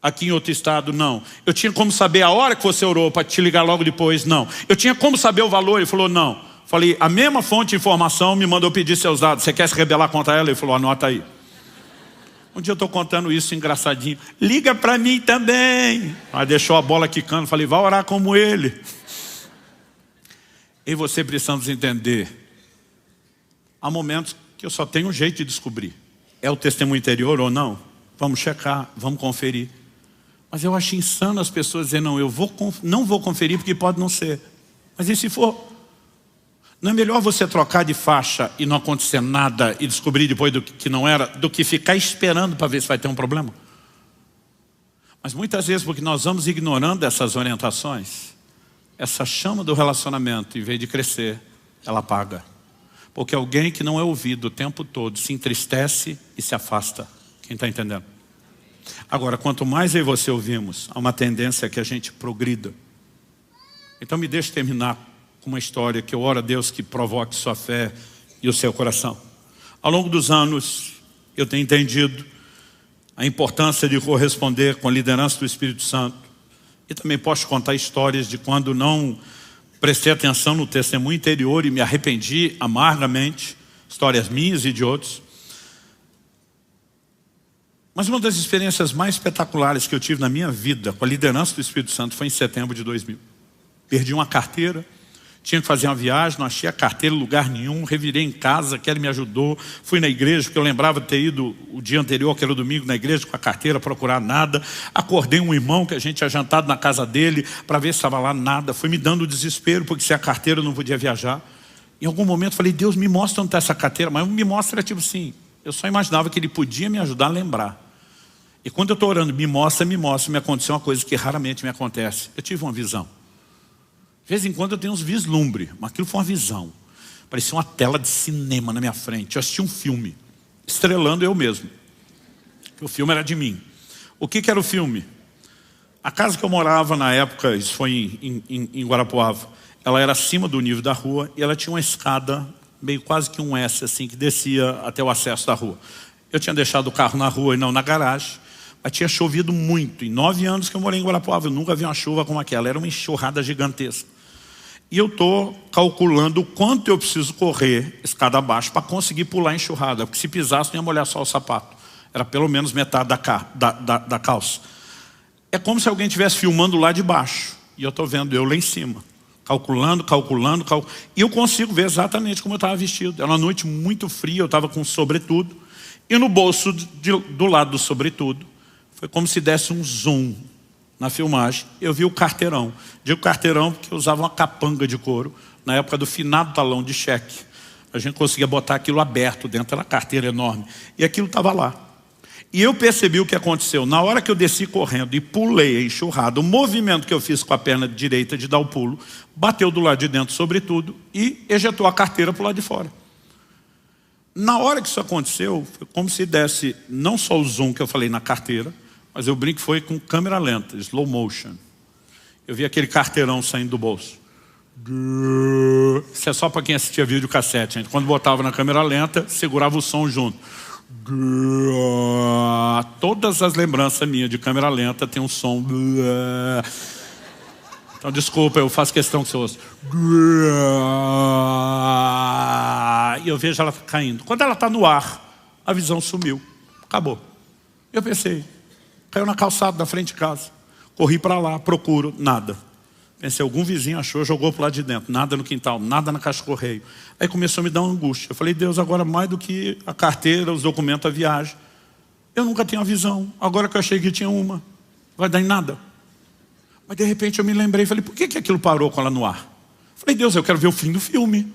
Aqui em outro estado, não. Eu tinha como saber a hora que você orou para te ligar logo depois? Não. Eu tinha como saber o valor? Ele falou, não. Falei, a mesma fonte de informação me mandou pedir seus dados. Você quer se rebelar contra ela? Ele falou, anota aí. Um dia eu estou contando isso engraçadinho. Liga para mim também. Aí deixou a bola quicando. Falei, vai orar como ele. E você precisamos entender. Há momentos que eu só tenho um jeito de descobrir. É o testemunho interior ou não? Vamos checar, vamos conferir. Mas eu acho insano as pessoas dizerem, não, não vou conferir porque pode não ser. Mas e se for? Não é melhor você trocar de faixa e não acontecer nada e descobrir depois do que não era, do que ficar esperando para ver se vai ter um problema? Mas muitas vezes, porque nós vamos ignorando essas orientações, essa chama do relacionamento, em vez de crescer, ela apaga. Porque alguém que não é ouvido o tempo todo se entristece e se afasta. Quem está entendendo? Agora, quanto mais eu e você ouvimos, há uma tendência que a gente progrida. Então me deixe terminar com uma história que eu oro a Deus que provoque sua fé e o seu coração. Ao longo dos anos, eu tenho entendido a importância de corresponder com a liderança do Espírito Santo. E também posso contar histórias de quando não prestei atenção no testemunho interior e me arrependi amargamente. Histórias minhas e de outros. Mas uma das experiências mais espetaculares que eu tive na minha vida com a liderança do Espírito Santo foi em setembro de 2000. Perdi uma carteira, tinha que fazer uma viagem, não achei a carteira em lugar nenhum, revirei em casa, que ele me ajudou, fui na igreja, porque eu lembrava de ter ido o dia anterior, que era o domingo, na igreja com a carteira, procurar nada. Acordei um irmão que a gente tinha jantado na casa dele, para ver se estava lá, nada. Foi me dando desespero, porque sem a carteira eu não podia viajar. Em algum momento falei, Deus, me mostra onde está essa carteira, mas me mostra tipo assim, eu só imaginava que ele podia me ajudar a lembrar. E quando eu estou orando, me mostra, me aconteceu uma coisa que raramente me acontece. Eu tive uma visão. De vez em quando eu tenho uns vislumbres, mas aquilo foi uma visão. Parecia uma tela de cinema na minha frente. Eu assisti um filme, estrelando eu mesmo. O filme era de mim. O que era o filme? A casa que eu morava na época, isso foi em Guarapuava, ela era acima do nível da rua e ela tinha uma escada, meio quase que um S, assim, que descia até o acesso da rua. Eu tinha deixado o carro na rua e não na garagem, mas tinha chovido muito. Em 9 anos que eu morei em Guarapuava, eu nunca vi uma chuva como aquela. Era uma enxurrada gigantesca. E eu estou calculando o quanto eu preciso correr escada abaixo para conseguir pular a enxurrada, porque se pisasse não ia molhar só o sapato. Era pelo menos metade da calça. É como se alguém estivesse filmando lá de baixo. E eu estou vendo eu lá em cima. Calculando. E eu consigo ver exatamente como eu estava vestido. Era uma noite muito fria, eu estava com um sobretudo. E no bolso do lado do sobretudo, foi como se desse um zoom na filmagem. Eu vi o carteirão. Digo carteirão porque eu usava uma capanga de couro. Na época do finado talão de cheque. A gente conseguia botar aquilo aberto dentro da carteira enorme. E aquilo estava lá. E eu percebi o que aconteceu. Na hora que eu desci correndo e pulei a enxurrada, o movimento que eu fiz com a perna direita de dar o pulo, bateu do lado de dentro, sobretudo, e ejetou a carteira para o lado de fora. Na hora que isso aconteceu, foi como se desse não só o zoom que eu falei na carteira, mas eu brinco que foi com câmera lenta, slow motion. Eu vi aquele carteirão saindo do bolso. Isso é só para quem assistia videocassete, gente. Quando botava na câmera lenta, segurava o som junto. Todas as lembranças minhas de câmera lenta tem um som. Então desculpa, eu faço questão que você ouça. E eu vejo ela caindo. Quando ela está no ar, a visão sumiu. Acabou. Eu pensei, caiu na calçada da frente de casa. Corri para lá, procuro, nada. Pensei, algum vizinho achou, jogou para o lado de dentro. Nada no quintal, nada na caixa de correio. Aí começou a me dar uma angústia. Eu falei, Deus, agora mais do que a carteira, os documentos, a viagem. Eu nunca tenho a visão. Agora que eu achei que tinha uma, vai dar em nada. Mas de repente eu me lembrei, falei, por que aquilo parou com ela no ar? Falei, Deus, eu quero ver o fim do filme.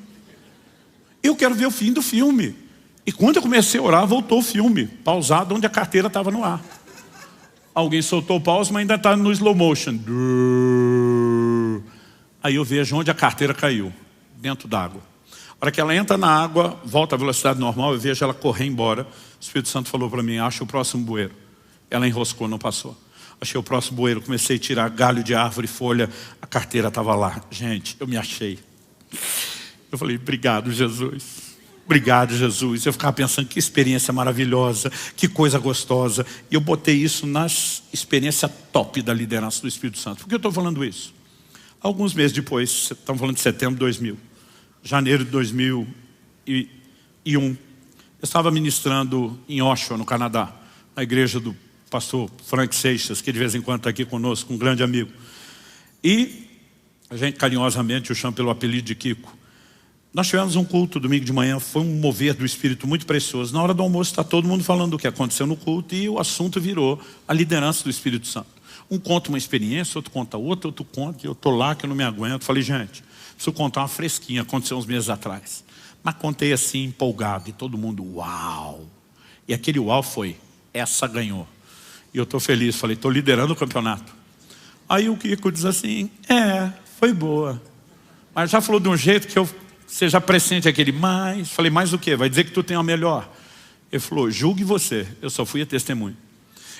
Eu quero ver o fim do filme. E quando eu comecei a orar, voltou o filme, pausado, onde a carteira estava no ar. Alguém soltou o pause, mas ainda está no slow motion. Aí eu vejo onde a carteira caiu, dentro d'água. A hora que ela entra na água, volta à velocidade normal, eu vejo ela correr embora. O Espírito Santo falou para mim, acha o próximo bueiro. Ela enroscou, não passou. Achei o próximo bueiro, comecei a tirar galho de árvore, folha. A carteira estava lá. Gente, eu me achei. Eu falei, obrigado, Jesus. Obrigado, Jesus. Eu ficava pensando, que experiência maravilhosa, que coisa gostosa. E eu botei isso nas experiências top da liderança do Espírito Santo. Por que eu estou falando isso? Alguns meses depois, estamos falando de setembro de 2000, janeiro de 2001, eu estava ministrando em Oshawa, no Canadá, na igreja do pastor Frank Seixas, que de vez em quando está aqui conosco, um grande amigo. E a gente carinhosamente o chama pelo apelido de Kiko. Nós tivemos um culto domingo de manhã, foi um mover do Espírito muito precioso. Na hora do almoço está todo mundo falando do que aconteceu no culto e o assunto virou a liderança do Espírito Santo. Um conta uma experiência, outro conta outra, outro conta, e eu estou lá que eu não me aguento. Falei, gente, preciso contar uma fresquinha, aconteceu uns meses atrás. Mas contei assim, empolgado, e todo mundo, uau! E aquele uau foi, essa ganhou. E eu estou feliz, falei, estou liderando o campeonato. Aí o Kiko diz assim, foi boa. Mas já falou de um jeito que você já pressente aquele mais. Falei, mais o quê? Vai dizer que tu tem a melhor. Ele falou, julgue você, eu só fui a testemunho.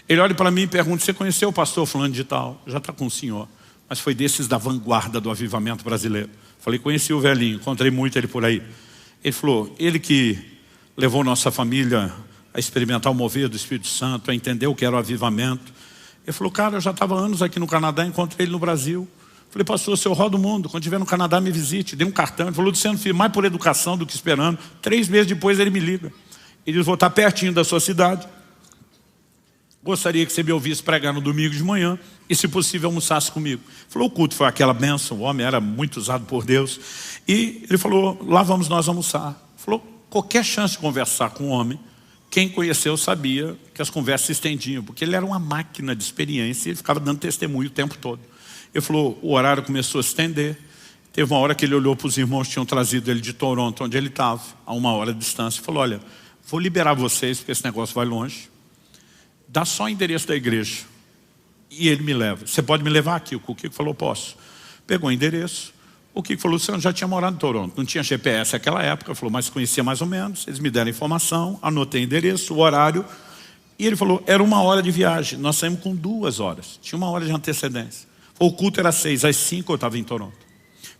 Ele olha para mim e pergunta, você conheceu o pastor fulano de tal? Já está com o senhor. Mas foi desses da vanguarda do avivamento brasileiro. Falei, conheci o velhinho, encontrei muito ele por aí. Ele falou, ele que levou nossa família a experimentar o mover do Espírito Santo, a entender o que era o avivamento. Ele falou, cara, eu já estava anos aqui no Canadá, encontrei ele no Brasil. Falei, pastor, o senhor roda o mundo, quando estiver no Canadá me visite. Dei um cartão, ele falou, Luciano, filho, mais por educação do que esperando. 3 meses depois ele me liga. Ele disse, vou estar pertinho da sua cidade. Gostaria que você me ouvisse pregar no domingo de manhã e, se possível, almoçasse comigo. Falou, o culto foi aquela bênção, o homem era muito usado por Deus. E ele falou, lá vamos nós almoçar. Falou, qualquer chance de conversar com o homem, quem conheceu sabia que as conversas se estendiam, porque ele era uma máquina de experiência e ele ficava dando testemunho o tempo todo. Ele falou, o horário começou a se estender. Teve uma hora que ele olhou para os irmãos que tinham trazido ele de Toronto, onde ele estava, a 1 hora de distância, e falou, olha, vou liberar vocês, porque esse negócio vai longe. Dá só o endereço da igreja. E ele me leva. Você pode me levar aqui? O Kiko falou, posso. Pegou o endereço. O Kiko falou, Luciano, já tinha morado em Toronto, não tinha GPS naquela época. Ele falou, mas conhecia mais ou menos. Eles me deram informação, anotei o endereço, o horário. E ele falou, era 1 hora de viagem. Nós saímos com 2 horas. Tinha 1 hora de antecedência. O culto era 6, às 5 eu estava em Toronto.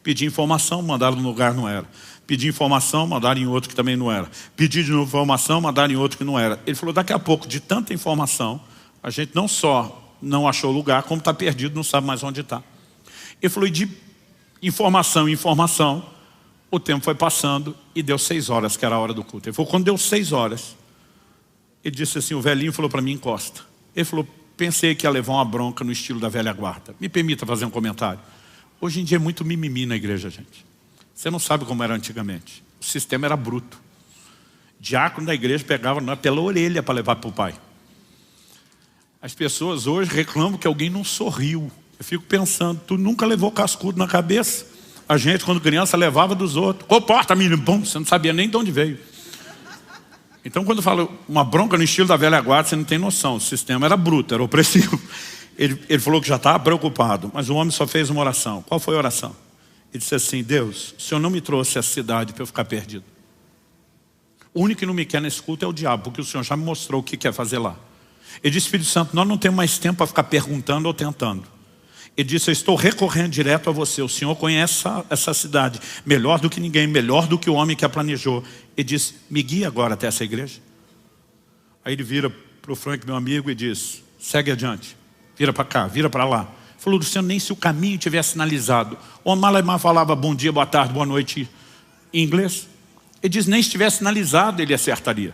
Pedi informação, mandaram num lugar, não era. Pedi informação, mandaram em outro que também não era. Pedi de novo informação, mandaram em outro que não era. Ele falou, daqui a pouco, de tanta informação, a gente não só não achou lugar, como está perdido, não sabe mais onde está. Ele falou, e de informação em informação, o tempo foi passando e deu 6 horas, que era a hora do culto. Ele falou, quando deu 6 horas, ele disse assim, o velhinho falou para mim, encosta. Ele falou, pensei que ia levar uma bronca no estilo da velha guarda. Me permita fazer um comentário. Hoje em dia é muito mimimi na igreja, gente. Você não sabe como era antigamente. O sistema era bruto. Diácono da igreja pegava pela orelha para levar para o pai. As pessoas hoje reclamam que alguém não sorriu. Eu fico pensando, tu nunca levou cascudo na cabeça? A gente, quando criança, levava dos outros. Comporta, menino, bom, você não sabia nem de onde veio. Então, quando eu falo uma bronca no estilo da velha guarda, você não tem noção. O sistema era bruto, era opressivo. Ele falou que já estava preocupado, mas o homem só fez uma oração. Qual foi a oração? Ele disse assim, Deus, o Senhor não me trouxe essa cidade para eu ficar perdido. O único que não me quer nesse culto é o diabo, porque o Senhor já me mostrou o que quer fazer lá. Ele disse, Espírito Santo, nós não temos mais tempo para ficar perguntando ou tentando. Ele disse, eu estou recorrendo direto a você. O Senhor conhece essa cidade melhor do que ninguém, melhor do que o homem que a planejou. Ele disse, me guia agora até essa igreja. Aí ele vira para o Frank, meu amigo, e diz, segue adiante. Vira para cá, vira para lá. Falou, Luciano, nem se o caminho tivesse sinalizado. O Malemar falava bom dia, boa tarde, boa noite em inglês. Ele diz, nem se tivesse sinalizado, ele acertaria.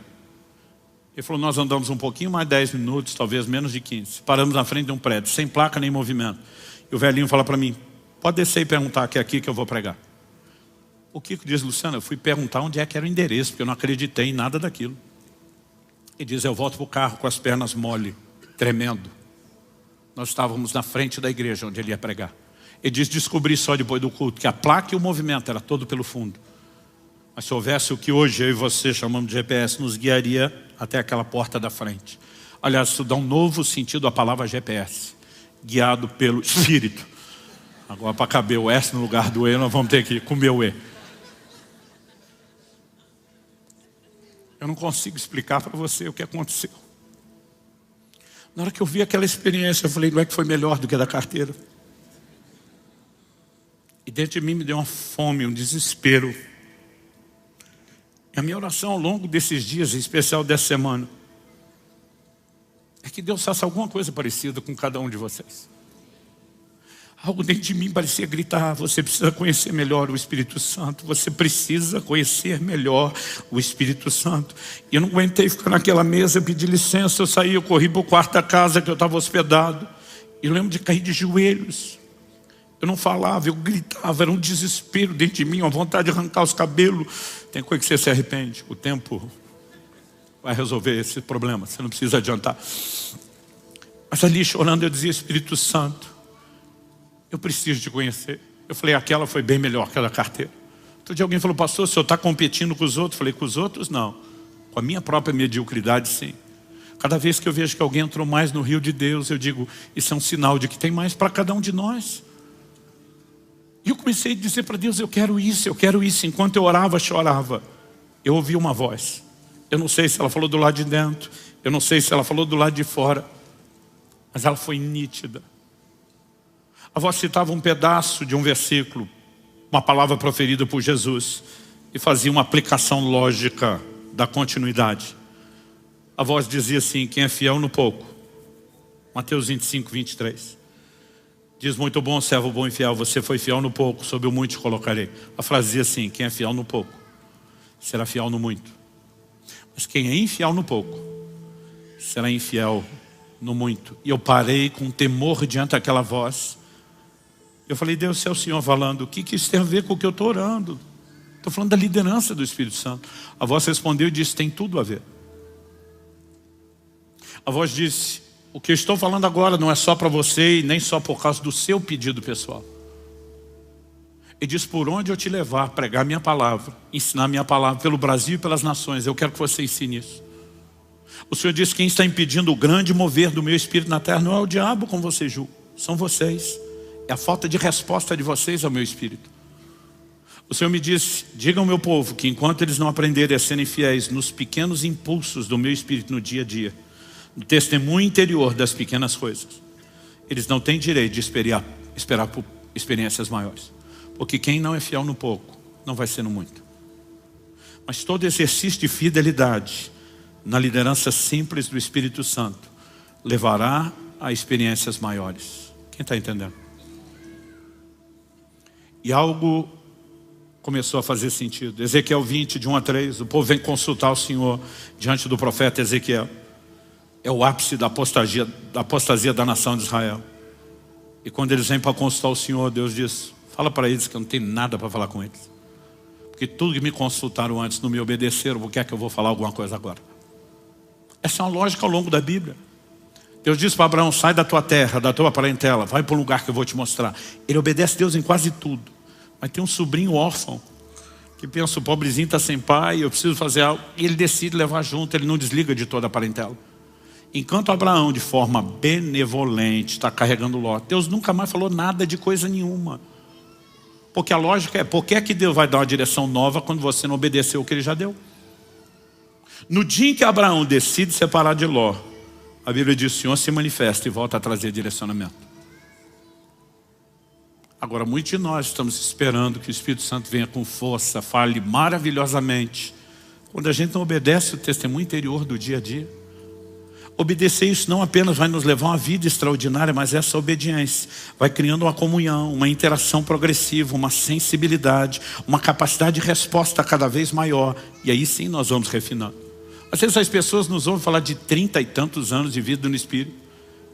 Ele falou, nós andamos um pouquinho mais 10 minutos, talvez menos de 15. Paramos na frente de um prédio, sem placa nem movimento. E o velhinho fala para mim, pode descer e perguntar que é aqui que eu vou pregar. O Kiko diz, Luciano, eu fui perguntar onde é que era o endereço, porque eu não acreditei em nada daquilo. Ele diz, eu volto para o carro com as pernas mole, tremendo. Nós estávamos na frente da igreja onde ele ia pregar. Ele diz, descobri só depois do culto que a placa e o movimento era todo pelo fundo. Mas se houvesse o que hoje eu e você chamamos de GPS, nos guiaria até aquela porta da frente. Aliás, isso dá um novo sentido à palavra GPS. Guiado pelo Espírito. Agora, para caber o S no lugar do E, nós vamos ter que comer o E. Eu não consigo explicar para você o que aconteceu. Na hora que eu vi aquela experiência, eu falei, não é que foi melhor do que a da carteira? E dentro de mim me deu uma fome, um desespero. E a minha oração ao longo desses dias, em especial dessa semana, é que Deus faça alguma coisa parecida com cada um de vocês. Algo dentro de mim parecia gritar, você precisa conhecer melhor o Espírito Santo, você precisa conhecer melhor o Espírito Santo. E eu não aguentei ficar naquela mesa, eu pedi licença, eu saí, eu corri para o quarto da casa que eu estava hospedado. E eu lembro de cair de joelhos. Eu não falava, eu gritava, era um desespero dentro de mim, uma vontade de arrancar os cabelos. Tem coisa que você se arrepende, o tempo vai resolver esse problema, você não precisa adiantar. Mas ali chorando eu dizia, Espírito Santo, eu preciso te conhecer. Eu falei, aquela foi bem melhor que a da carteira. Outro dia alguém falou, pastor, o senhor está competindo com os outros? Eu falei, com os outros não, com a minha própria mediocridade sim. Cada vez que eu vejo que alguém entrou mais no rio de Deus, eu digo, isso é um sinal de que tem mais para cada um de nós. E eu comecei a dizer para Deus, eu quero isso, eu quero isso. Enquanto eu orava, chorava, eu ouvi uma voz. Eu não sei se ela falou do lado de dentro, eu não sei se ela falou do lado de fora, mas ela foi nítida. A voz citava um pedaço de um versículo, uma palavra proferida por Jesus, e fazia uma aplicação lógica da continuidade. A voz dizia assim, quem é fiel no pouco, Mateus 25, 23. Diz, muito bom, servo bom e fiel, você foi fiel no pouco, sobre o muito te colocarei. A frase dizia assim, quem é fiel no pouco, será fiel no muito. Mas quem é infiel no pouco, será infiel no muito. E eu parei com temor diante daquela voz. Eu falei, Deus, se é o Senhor falando, o que isso tem a ver com o que eu estou orando? Estou falando da liderança do Espírito Santo. A voz respondeu e disse, tem tudo a ver. A voz disse, o que eu estou falando agora não é só para você e nem só por causa do seu pedido pessoal. Ele diz, por onde eu te levar, pregar minha palavra, ensinar minha palavra pelo Brasil e pelas nações, eu quero que você ensine isso. O Senhor disse, quem está impedindo o grande mover do meu Espírito na terra não é o diabo como você julga, são vocês. É a falta de resposta de vocês ao meu Espírito. O Senhor me disse, diga ao meu povo que enquanto eles não aprenderem a serem fiéis nos pequenos impulsos do meu espírito no dia a dia, no testemunho interior das pequenas coisas, eles não têm direito de esperar por experiências maiores. Porque quem não é fiel no pouco, não vai ser no muito. Mas todo exercício de fidelidade na liderança simples do Espírito Santo levará a experiências maiores. Quem está entendendo? E algo começou a fazer sentido. Ezequiel 20, de 1 a 3, o povo vem consultar o Senhor diante do profeta Ezequiel. É o ápice da apostasia da nação de Israel. E quando eles vêm para consultar o Senhor, Deus diz, fala para eles que eu não tenho nada para falar com eles. Porque tudo que me consultaram antes não me obedeceram, por que é que eu vou falar alguma coisa agora? Essa é uma lógica ao longo da Bíblia. Deus diz para Abraão, sai da tua terra, da tua parentela, vai para um lugar que eu vou te mostrar. Ele obedece a Deus em quase tudo. Mas tem um sobrinho órfão, que pensa, o pobrezinho está sem pai, eu preciso fazer algo. E ele decide levar junto, ele não desliga de toda a parentela. Enquanto Abraão, de forma benevolente, está carregando Ló, Deus nunca mais falou nada de coisa nenhuma. Porque a lógica é, por que é que Deus vai dar uma direção nova quando você não obedeceu o que Ele já deu? No dia em que Abraão decide separar de Ló, a Bíblia diz, o Senhor se manifesta e volta a trazer direcionamento. Agora, muitos de nós estamos esperando que o Espírito Santo venha com força, fale maravilhosamente. Quando a gente não obedece o testemunho interior do dia a dia. Obedecer isso não apenas vai nos levar a uma vida extraordinária, mas essa obediência vai criando uma comunhão, uma interação progressiva, uma sensibilidade, uma capacidade de resposta cada vez maior. E aí sim nós vamos refinando. Às vezes as pessoas nos ouvem falar de 30 e tantos anos de vida no Espírito.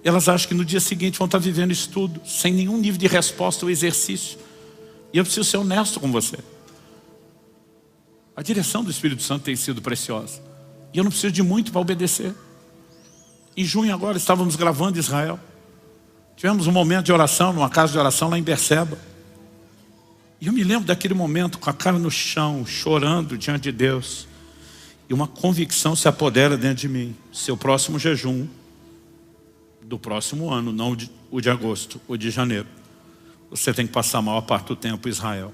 Elas acham que no dia seguinte vão estar vivendo isso tudo, sem nenhum nível de resposta ou exercício. E eu preciso ser honesto com você. A direção do Espírito Santo tem sido preciosa. E eu não preciso de muito para obedecer. Em junho agora estávamos gravando em Israel. Tivemos um momento de oração, numa casa de oração lá em Berseba. E eu me lembro daquele momento com a cara no chão, chorando diante de Deus. E uma convicção se apodera dentro de mim. Seu próximo jejum do próximo ano, não o de agosto, o de janeiro, você tem que passar a maior parte do tempo em Israel.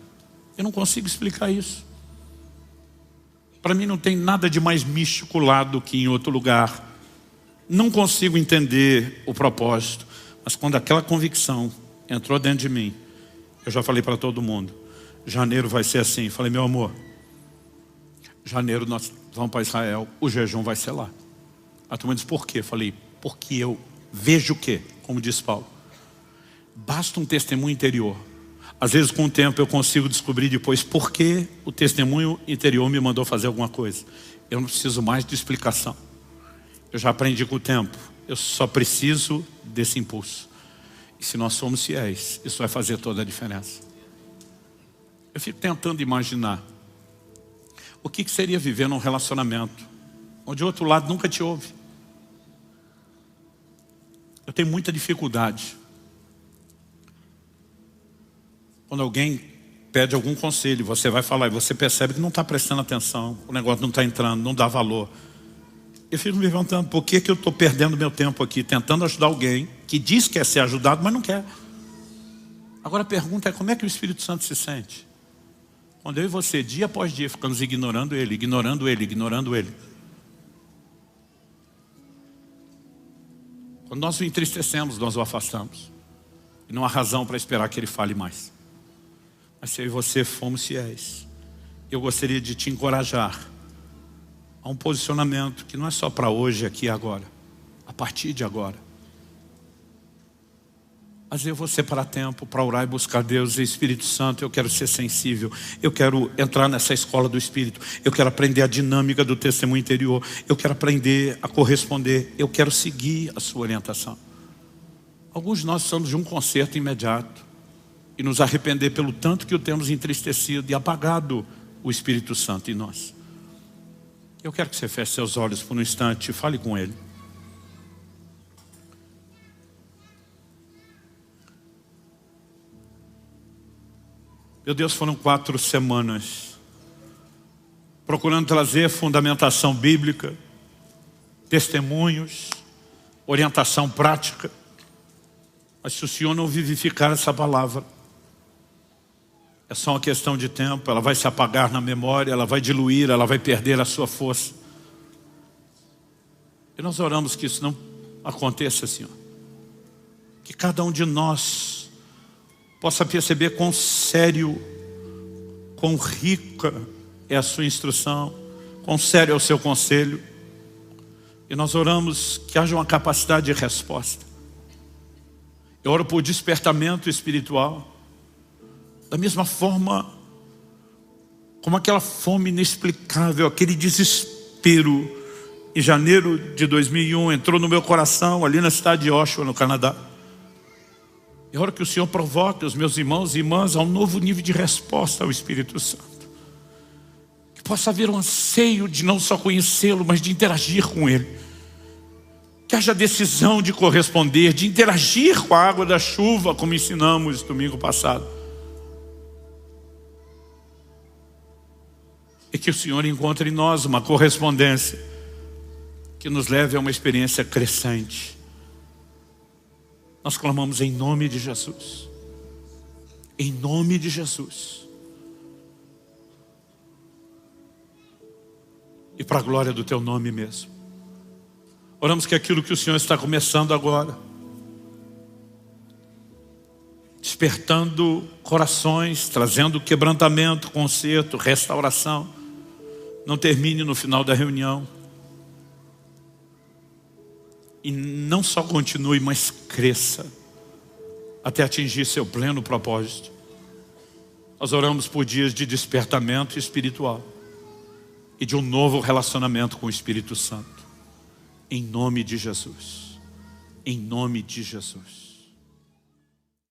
Eu não consigo explicar isso. Para mim não tem nada de mais místico lá do que em outro lugar. Não consigo entender o propósito. Mas quando aquela convicção entrou dentro de mim, eu já falei para todo mundo, janeiro vai ser assim. Falei, meu amor, janeiro nós vamos para Israel, o jejum vai ser lá. A turma disse, por quê? Falei, porque eu vejo o quê? Como diz Paulo, basta um testemunho interior. Às vezes com o tempo eu consigo descobrir depois por que o testemunho interior me mandou fazer alguma coisa. Eu não preciso mais de explicação. Eu já aprendi com o tempo. Eu só preciso desse impulso. E se nós somos fiéis, isso vai fazer toda a diferença. Eu fico tentando imaginar o que seria viver num relacionamento onde o outro lado nunca te ouve. Eu tenho muita dificuldade. Quando alguém pede algum conselho, você vai falar e você percebe que não está prestando atenção, o negócio não está entrando, não dá valor. Eu fico me perguntando, por que eu estou perdendo meu tempo aqui, tentando ajudar alguém que diz que quer ser ajudado, mas não quer. Agora a pergunta é, como é que o Espírito Santo se sente? Quando eu e você, dia após dia, ficamos ignorando Ele, ignorando Ele, ignorando Ele. Quando nós o entristecemos, nós o afastamos. E não há razão para esperar que Ele fale mais. Mas se eu e você fomos fiéis, eu gostaria de te encorajar a um posicionamento que não é só para hoje, aqui e agora. A partir de agora. Mas eu vou separar tempo para orar e buscar Deus e Espírito Santo. Eu quero ser sensível. Eu quero entrar nessa escola do Espírito. Eu quero aprender a dinâmica do testemunho interior. Eu quero aprender a corresponder. Eu quero seguir a sua orientação. Alguns de nós precisamos de um conserto imediato e nos arrepender pelo tanto que o temos entristecido e apagado o Espírito Santo em nós. Eu quero que você feche seus olhos por um instante e fale com Ele. Meu Deus, foram 4 semanas procurando trazer fundamentação bíblica, testemunhos, orientação prática. Mas se o Senhor não vivificar essa palavra, É só uma questão de tempo, ela vai se apagar na memória, ela vai diluir, ela vai perder a sua força. E nós oramos que isso não aconteça, Senhor. Que cada um de nós possa perceber quão sério, quão rica é a sua instrução, quão sério é o seu conselho. E nós oramos que haja uma capacidade de resposta. Eu oro por despertamento espiritual. Da mesma forma como aquela fome inexplicável, aquele desespero em janeiro de 2001 entrou no meu coração ali na cidade de Oshawa, no Canadá. Eu oro que o Senhor provoque os meus irmãos e irmãs a um novo nível de resposta ao Espírito Santo. Que possa haver um anseio de não só conhecê-lo, mas de interagir com Ele. Que haja decisão de corresponder, de interagir com a água da chuva, como ensinamos domingo passado. E que o Senhor encontre em nós uma correspondência que nos leve a uma experiência crescente. Nós clamamos em nome de Jesus. Em nome de Jesus. E para a glória do Teu nome mesmo. Oramos que aquilo que o Senhor está começando agora, despertando corações, trazendo quebrantamento, conserto, restauração, não termine no final da reunião. E não só continue, mas cresça até atingir seu pleno propósito. Nós oramos por dias de despertamento espiritual e de um novo relacionamento com o Espírito Santo. Em nome de Jesus. Em nome de Jesus.